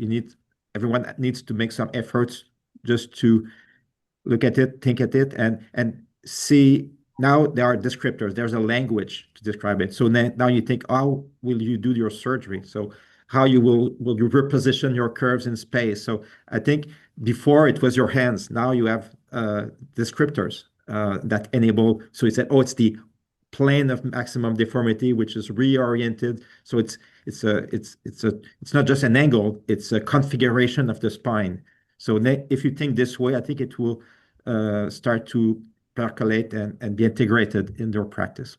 everyone needs to make some efforts just to look at it, think at it, and see. Now there are descriptors. There's a language to describe it. So now you think, how will you do your surgery? So how will you reposition your curves in space? So I think before it was your hands. Now you have descriptors that enable. So it's it's the plane of maximum deformity, which is reoriented. So it's not just an angle. It's a configuration of the spine. So if you think this way, I think it will start to percolate and be integrated in their practice.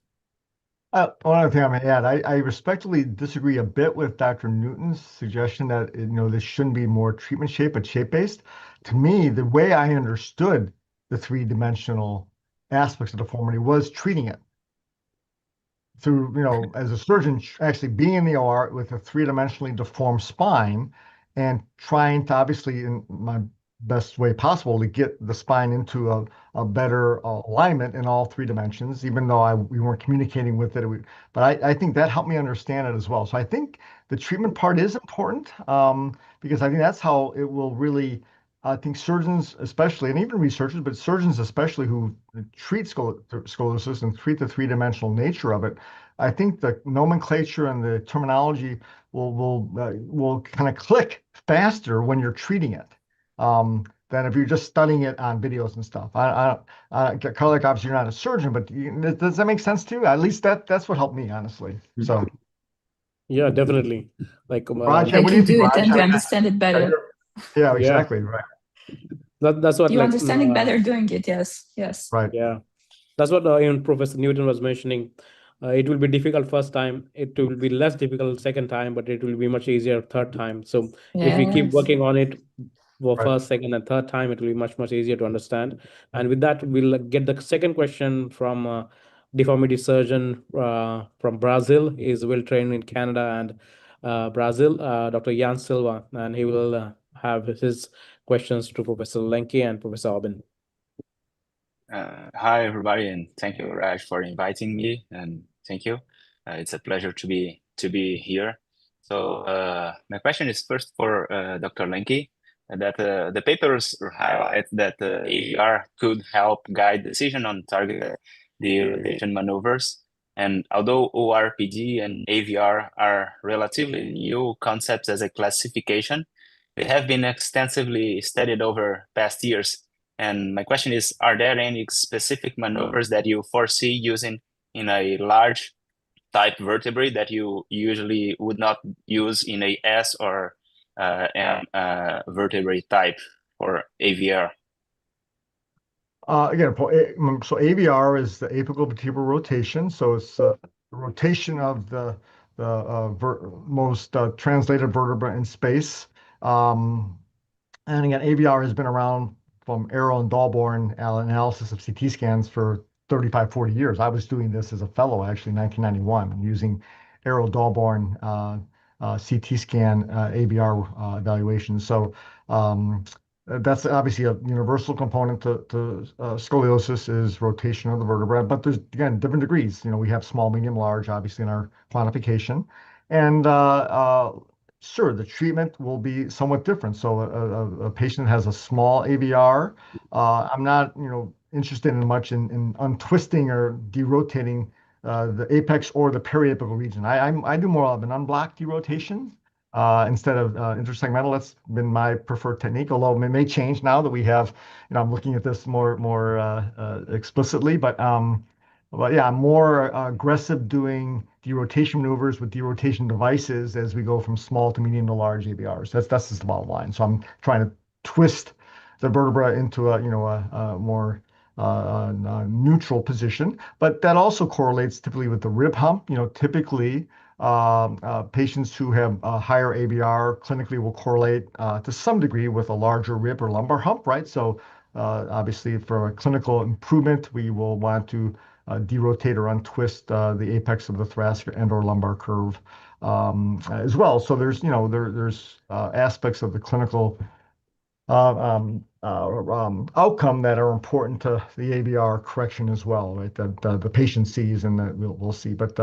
One other thing I'm going to add, I respectfully disagree a bit with Dr. Newton's suggestion that this shouldn't be more treatment shape, but shape-based. To me, the way I understood the three-dimensional aspects of deformity was treating it through, as a surgeon, actually being in the OR with a three-dimensionally deformed spine and trying to, obviously, in my best way possible to get the spine into a better alignment in all three dimensions, even though we weren't communicating with it. But I think that helped me understand it as well. So I think the treatment part is important, because I think that's how it will really, I think surgeons especially, and even researchers, but surgeons especially who treat scoliosis and treat the three-dimensional nature of it, I think the nomenclature and the terminology will kind of click faster when you're treating it, than if you're just studying it on videos and stuff. Carl, obviously you're not a surgeon, but does that make sense to you? At least that's what helped me, honestly. So, Yeah, definitely. Like Raj, Like what do you you think, do it Raj? and you understand it better. Yeah, exactly. Right. that's what You like understand it better doing it. Yes. Right. yeah, that's what even Professor Newton was mentioning. It will be difficult first time. It will be less difficult second time, but it will be much easier third time. So if we keep Yes. working on it for Right. first, second, and third time, it will be much easier to understand. And with that, we'll get the second question from deformity surgeon from Brazil. He's well trained in Canada and Brazil, Dr. Yan Silva, and he will have his questions to Professor Lenke and Professor Aubin. Hi, everybody, and thank you, Raj, for inviting me. And thank you. It's a pleasure to be here. So my question is first for Dr. Lenke, that the papers highlight that AVR could help guide decision on target derotation maneuvers. And although ORPD and AVR are relatively new concepts as a classification, they have been extensively studied over past years. And my question is, are there any specific maneuvers that you foresee using in a large type vertebrae that you usually would not use in a S or M vertebrae type for AVR? Again, so AVR is the apical vertebral rotation. So it's the rotation of the most translated vertebra in space. And again, AVR has been around from Arrow and Dahlborn analysis of CT scans for 35, 40 years. I was doing this as a fellow actually in 1991 using Arrow Dahlborn CT scan AVR evaluation. So that's obviously a universal component to scoliosis is rotation of the vertebra, but there's again different degrees. We have small, medium, large, obviously in our quantification, and sure, the treatment will be somewhat different. So a patient has a small AVR. I'm not, interested in much in untwisting or derotating the apex or the periapical region. I do more of an unblocked derotation instead of intersegmental. That's been my preferred technique, although it may change now that we have, I'm looking at this more explicitly, but yeah, I'm more aggressive doing derotation maneuvers with derotation devices as we go from small to medium to large AVRs. That's just the bottom line. So I'm trying to twist the vertebra into a more neutral position, but that also correlates typically with the rib hump. Typically patients who have a higher AVR clinically will correlate to some degree with a larger rib or lumbar hump, right? So obviously for a clinical improvement, we will want to derotate or untwist the apex of the thoracic and/or lumbar curve as well. So there's aspects of the clinical outcome that are important to the AVR correction as well, right? That the patient sees and that we'll see. But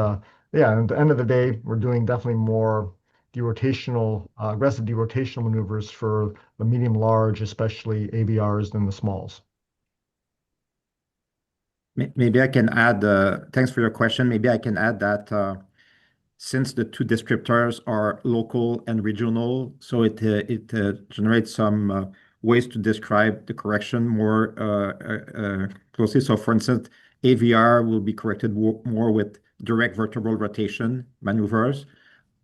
yeah, at the end of the day, we're doing definitely more aggressive derotational maneuvers for the medium large, especially AVRs, than the smalls. Maybe I can add, thanks for your question. Maybe I can add that since the two descriptors are local and regional, so it generates some ways to describe the correction more closely. So for instance, AVR will be corrected more with direct vertebral rotation maneuvers,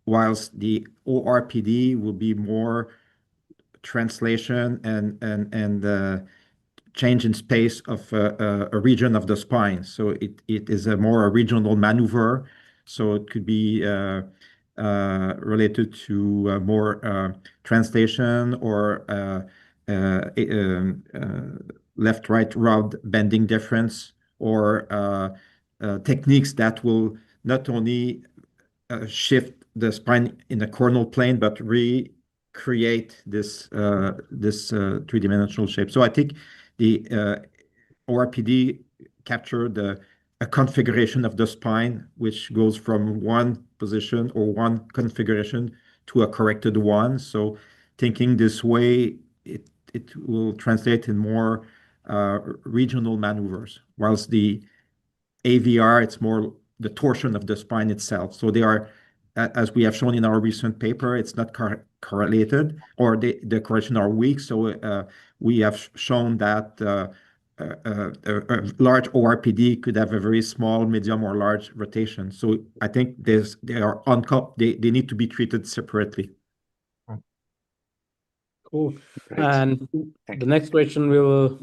whilst the ORPD will be more translation and change in space of a region of the spine. So it is a more regional maneuver. So it could be related to more translation or left-right rod bending difference, or techniques that will not only shift the spine in the coronal plane, but create this three-dimensional shape. So I think the ORPD captured a configuration of the spine, which goes from one position or one configuration to a corrected one. So thinking this way, it will translate in more regional maneuvers, whilst the AVR, it's more the torsion of the spine itself. So they are, as we have shown in our recent paper, it's not correlated, or the correlation are weak. So we have shown that a large ORPD could have a very small, medium, or large rotation. So I think they are uncoupled. They need to be treated separately. Cool. Great. And Thank the you. next question we will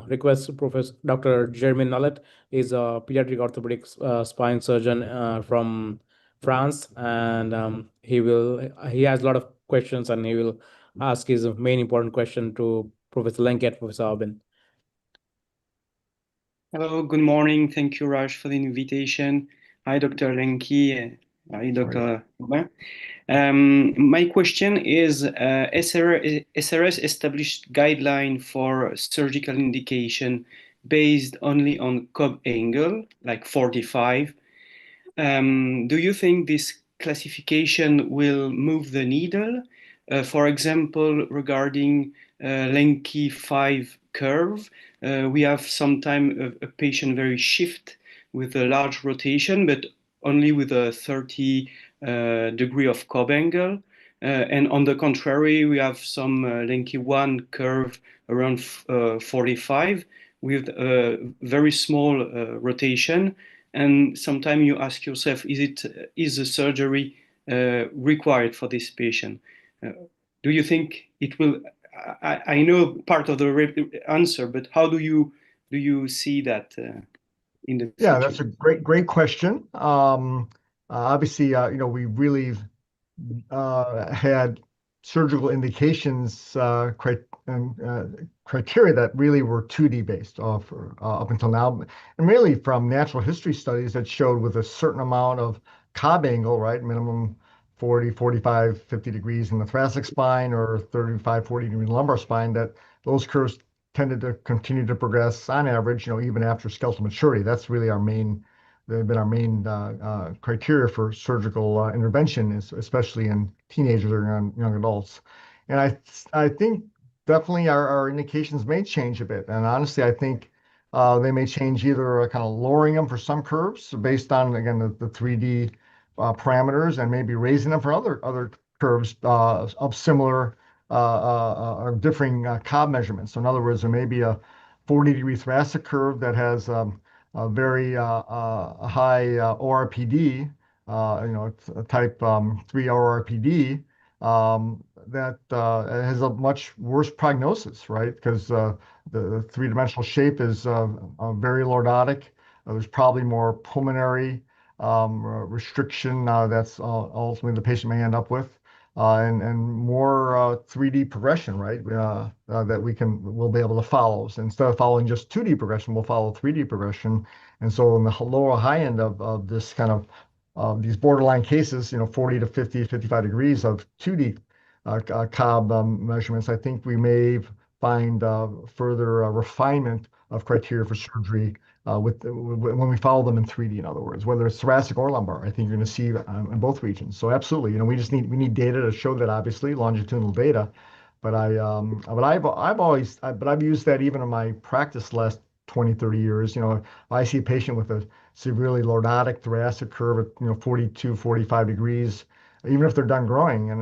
request Professor Dr. Jeremie Nallet. Is a pediatric orthopedic spine surgeon from France, and he has a lot of questions, and he will ask his main important question to Professor Lenke and Professor Aubin. Hello, good morning. Thank you, Raj, for the invitation. Hi, Dr. Lenke. Hi, Dr. Aubin. My question is, SRS established guideline for surgical indication based only on Cobb angle, like 45. Do you think this classification will move the needle? For example, regarding Lenke 5 curve, we have sometimes a patient very shift with a large rotation, but only with a 30 degree of Cobb angle. And on the contrary, we have some Lenke 1 curve around 45 with a very small rotation. And sometimes you ask yourself, is the surgery required for this patient? Do you think it will? I know part of the answer, but how do you see that in the future? Yeah, that's a great question. Obviously, we really had surgical indications criteria that really were 2D based up until now, and really from natural history studies that showed with a certain amount of Cobb angle, right, minimum 40, 45, 50 degrees in the thoracic spine or 35, 40 degree lumbar spine, that those curves tended to continue to progress on average, even after skeletal maturity. That's really they've been our main criteria for surgical intervention, especially in teenagers or young adults. And I think definitely our indications may change a bit. And honestly, I think they may change either kind of lowering them for some curves based on, again, the 3D parameters, and maybe raising them for other curves of similar or differing Cobb measurements. So in other words, there may be a 40-degree thoracic curve that has a very high ORPD, it's a type 3 ORPD, that has a much worse prognosis, right? Because the three-dimensional shape is very lordotic. There's probably more pulmonary restriction that's ultimately the patient may end up with, and more 3D progression, right? That we'll be able to follow. So instead of following just 2D progression, we'll follow 3D progression. And so in the lower high end of this kind of these borderline cases, 40 to 50, 55 degrees of 2D Cobb measurements, I think we may find further refinement of criteria for surgery when we follow them in 3D, in other words, whether it's thoracic or lumbar. I think you're going to see in both regions. So absolutely, we need data to show that, obviously, longitudinal data. But I've used that even in my practice the last 20, 30 years. If I see a patient with a severely lordotic thoracic curve at 42, 45 degrees, even if they're done growing, and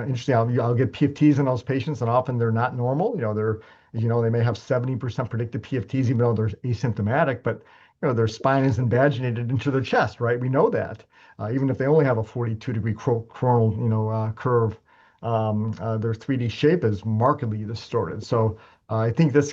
interesting, I'll get PFTs in those patients, and often they're not normal. They may have 70% predicted PFTs, even though they're asymptomatic, but their spine is invaginated into their chest, right? We know that. Even if they only have a 42-degree coronal, curve, their 3D shape is markedly distorted. So I think that's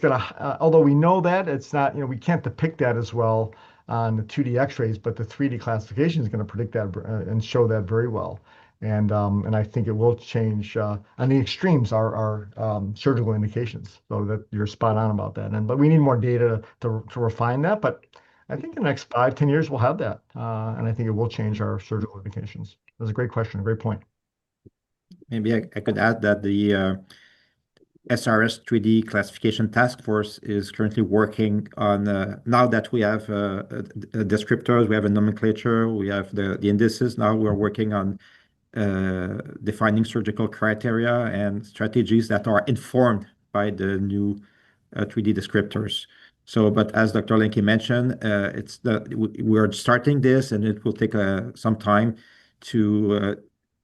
although we know that, it's not, we can't depict that as well on the 2D X-rays, but the 3D classification is going to predict that and show that very well. And I think it will change on the extremes our surgical indications. So that you're spot on about that. But we need more data to refine that. But I think in the next 5-10 years we'll have that, and I think it will change our surgical indications. That's a great question, a great point. maybe I could add that the SRS 3D classification task force is currently working on, now that we have descriptors, we have a nomenclature, we have the indices, now we're working on defining surgical criteria and strategies that are informed by the new 3D descriptors. So, but as Dr. Lenke mentioned, we are starting this, and it will take some time to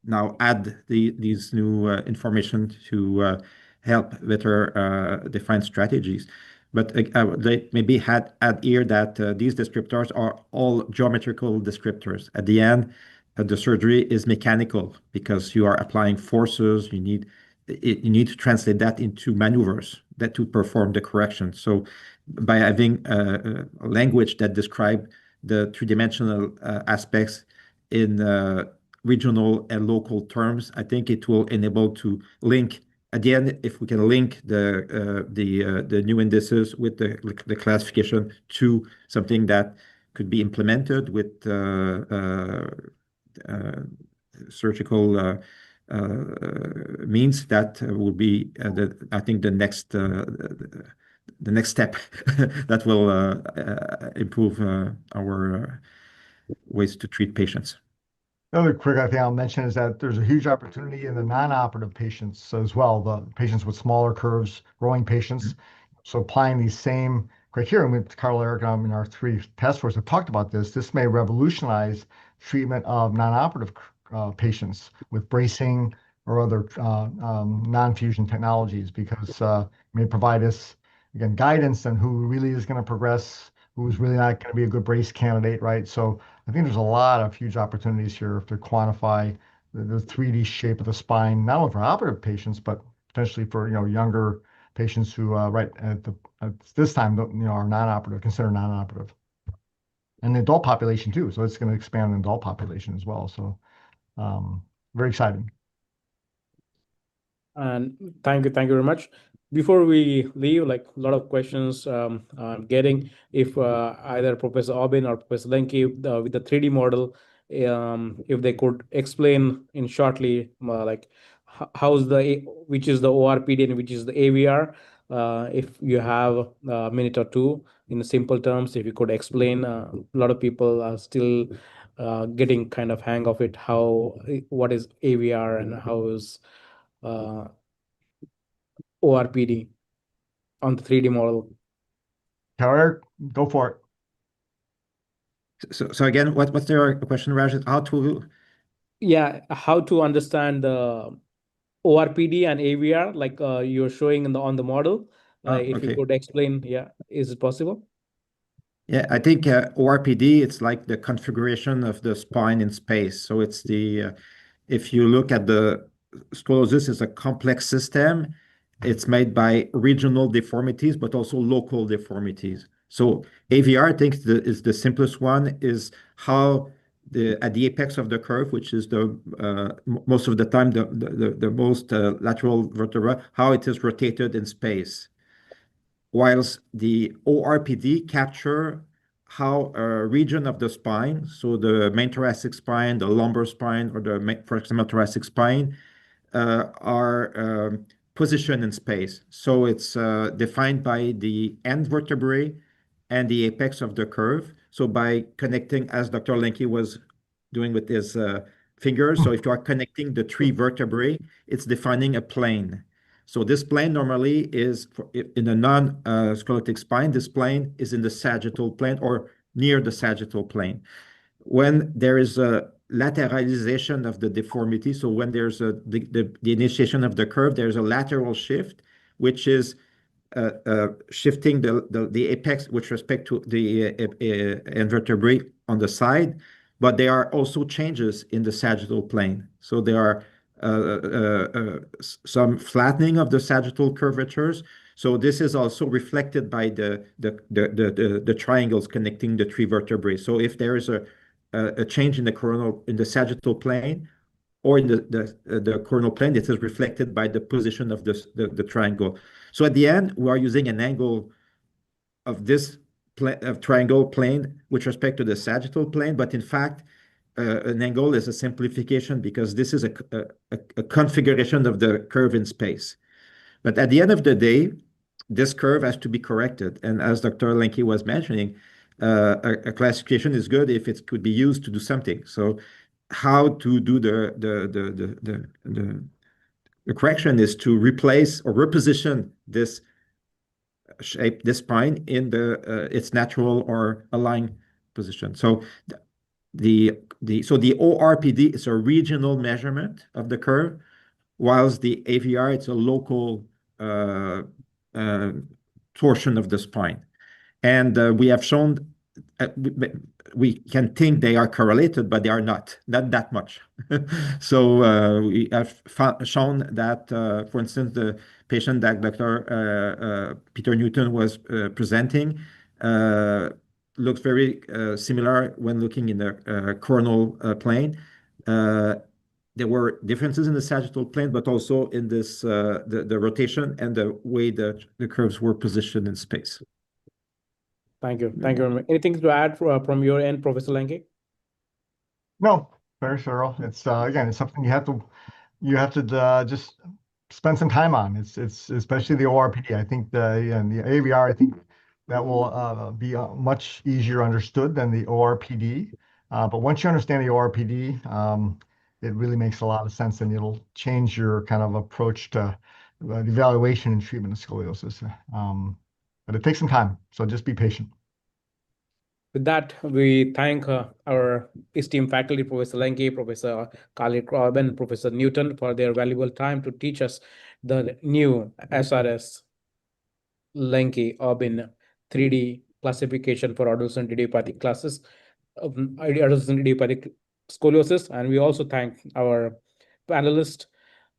now add these new information to help better define strategies. But I would maybe add here that these descriptors are all geometrical descriptors. At the end, the surgery is mechanical because you are applying forces. You need to translate that into maneuvers that to perform the correction. So by having a language that describe the three-dimensional aspects in regional and local terms, I think it will enable to link. At the end, if we can link the new indices with the classification to something that could be implemented with surgical means, that will be I think the next step that will improve our ways to treat patients. Another quick thing I'll mention is that there's a huge opportunity in the non-operative patients as well, the patients with smaller curves, growing patients. So applying these same criteria, with Carl Eric in our 3 task force have talked about this may revolutionize treatment of non-operative patients with bracing or other non-fusion technologies, because it may provide us, again, guidance on who really is going to progress, who's really not going to be a good brace candidate, right? So I think there's a lot of huge opportunities here to quantify the 3D shape of the spine, not only for operative patients, but potentially for younger patients who right at this time are non-operative, considered non-operative, and the adult population too. So it's going to expand the adult population as well. So very exciting. And thank you very much. Before we leave, like a lot of questions I'm getting, if either Professor Aubin or Professor Lenke with the 3D model, if they could explain in shortly, like how's which is the ORPD and which is the AVR. If you have a minute or two, in simple terms, if you could explain. A lot of people are still getting kind of hang of it. What is AVR and how is ORPD on the 3D model? Eric, go for it. So again, what's the question, Raj? How to? Yeah, how to understand the ORPD and AVR, like you're showing on the model. If you could explain, yeah, is it possible? Yeah, I think ORPD, it's like the configuration of the spine in space. So it's if you look at the scoliosis, is a complex system. It's made by regional deformities, but also local deformities. So AVR, I think, is the simplest one, is how at the apex of the curve, which is the most of the time the most lateral vertebra, how it is rotated in space. Whilst the ORPD capture how a region of the spine, so the main thoracic spine, the lumbar spine, or the proximal thoracic spine, are positioned in space. So it's defined by the end vertebrae and the apex of the curve. So by connecting, as Dr. Lenke was doing with his fingers, so if you are connecting the 3 vertebrae, it's defining a plane. So this plane normally is in a non-scoliotic spine. This plane is in the sagittal plane or near the sagittal plane. When there is a lateralization of the deformity, so when there's the initiation of the curve, there's a lateral shift, which is shifting the apex with respect to the vertebrae on the side, but there are also changes in the sagittal plane. So there are some flattening of the sagittal curvatures. So this is also reflected by the triangles connecting the 3 vertebrae. So if there is a change in the sagittal plane or in the coronal plane, it is reflected by the position of the triangle. So at the end, we are using an angle of this triangle plane with respect to the sagittal plane, but in fact, an angle is a simplification because this is a configuration of the curve in space. But at the end of the day, this curve has to be corrected. And as Dr. Lenke was mentioning, a classification is good if it could be used to do something. So how to do the correction is to replace or reposition this shape, this spine in its natural or aligned position. So the ORPD is a regional measurement of the curve, whilst the AVR it's a local torsion of the spine. And we have shown we can think they are correlated, but they are not that much. So we have shown that, for instance, the patient that Dr. Peter Newton was presenting looks very similar when looking in the coronal plane. There were differences in the sagittal plane, but also in this the rotation and the way the curves were positioned in space. Thank you. Thank you very much. Anything to add from your end, Professor Lenke? No, very thorough. It's again, it's something you have to just spend some time on. It's especially the ORPD. I think the AVR. I think that will be much easier understood than the ORPD. But once you understand the ORPD, it really makes a lot of sense, and it'll change your kind of approach to the evaluation and treatment of scoliosis. But it takes some time, so just be patient. With that, we thank our esteemed faculty, Professor Lenke, Professor Aubin, Professor Newton, for their valuable time to teach us the new SRS Lenke Aubin 3D classification for adolescent idiopathic classes, adolescent idiopathic scoliosis. And we also thank our panelists,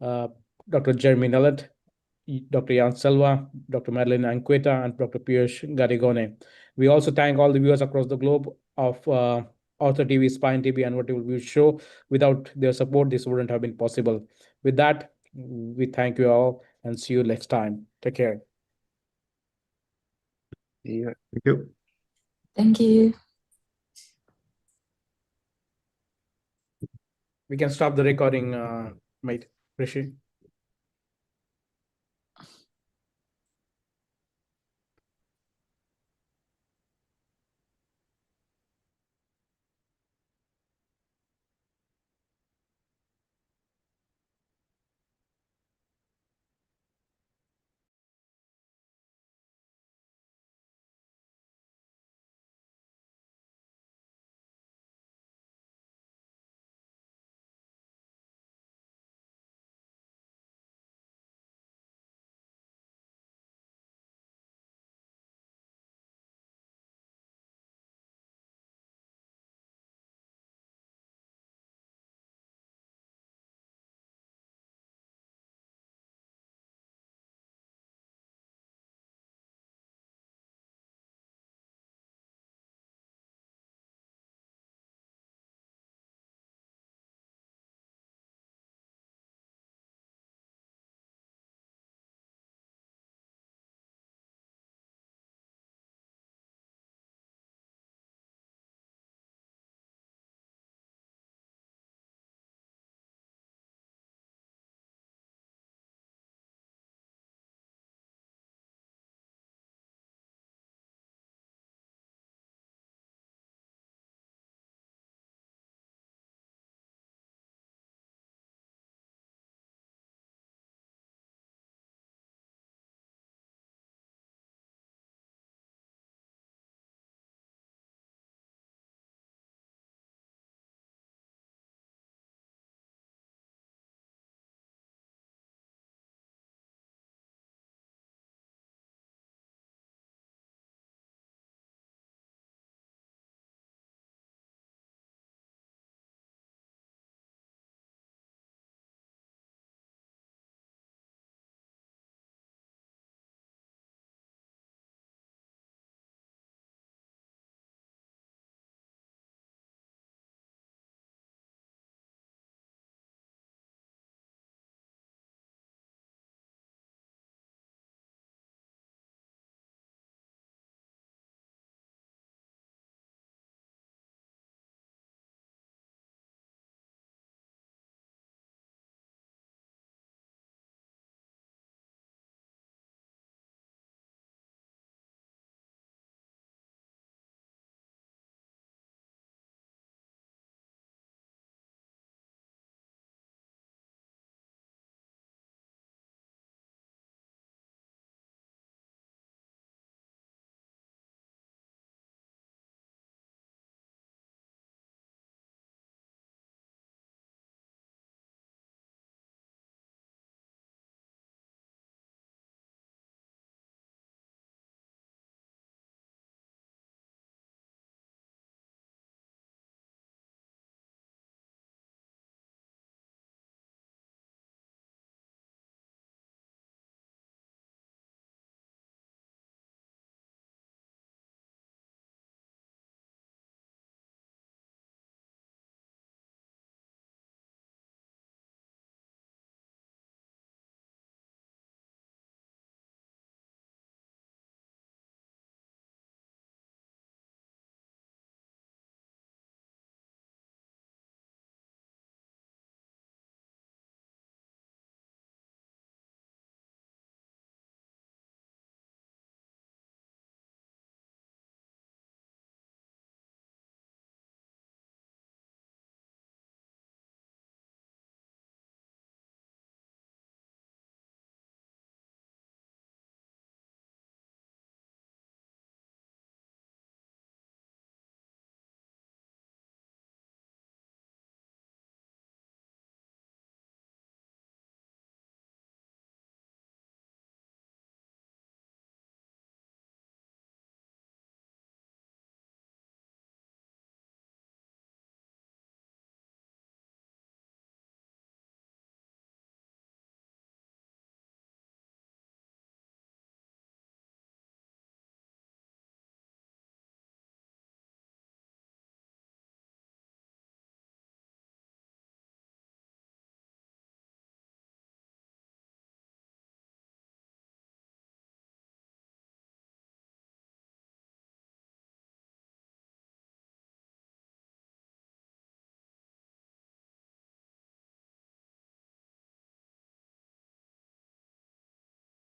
Dr. Jeremie Nallet, Dr.Yan Silva, Dr. Mǎdǎlina Ancuța, and Dr. Piyush Gadegone. We also thank all the viewers across the globe of OrthoTV, SpineTV, and Vertebral View show. Without their support, this wouldn't have been possible. With that, we thank you all and see you next time. Take care. Yeah. Thank you. Thank you. We can stop the recording, mate. Rishi.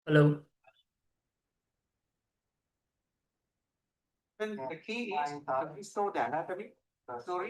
Hello. The key is to restore the anatomy. Sorry.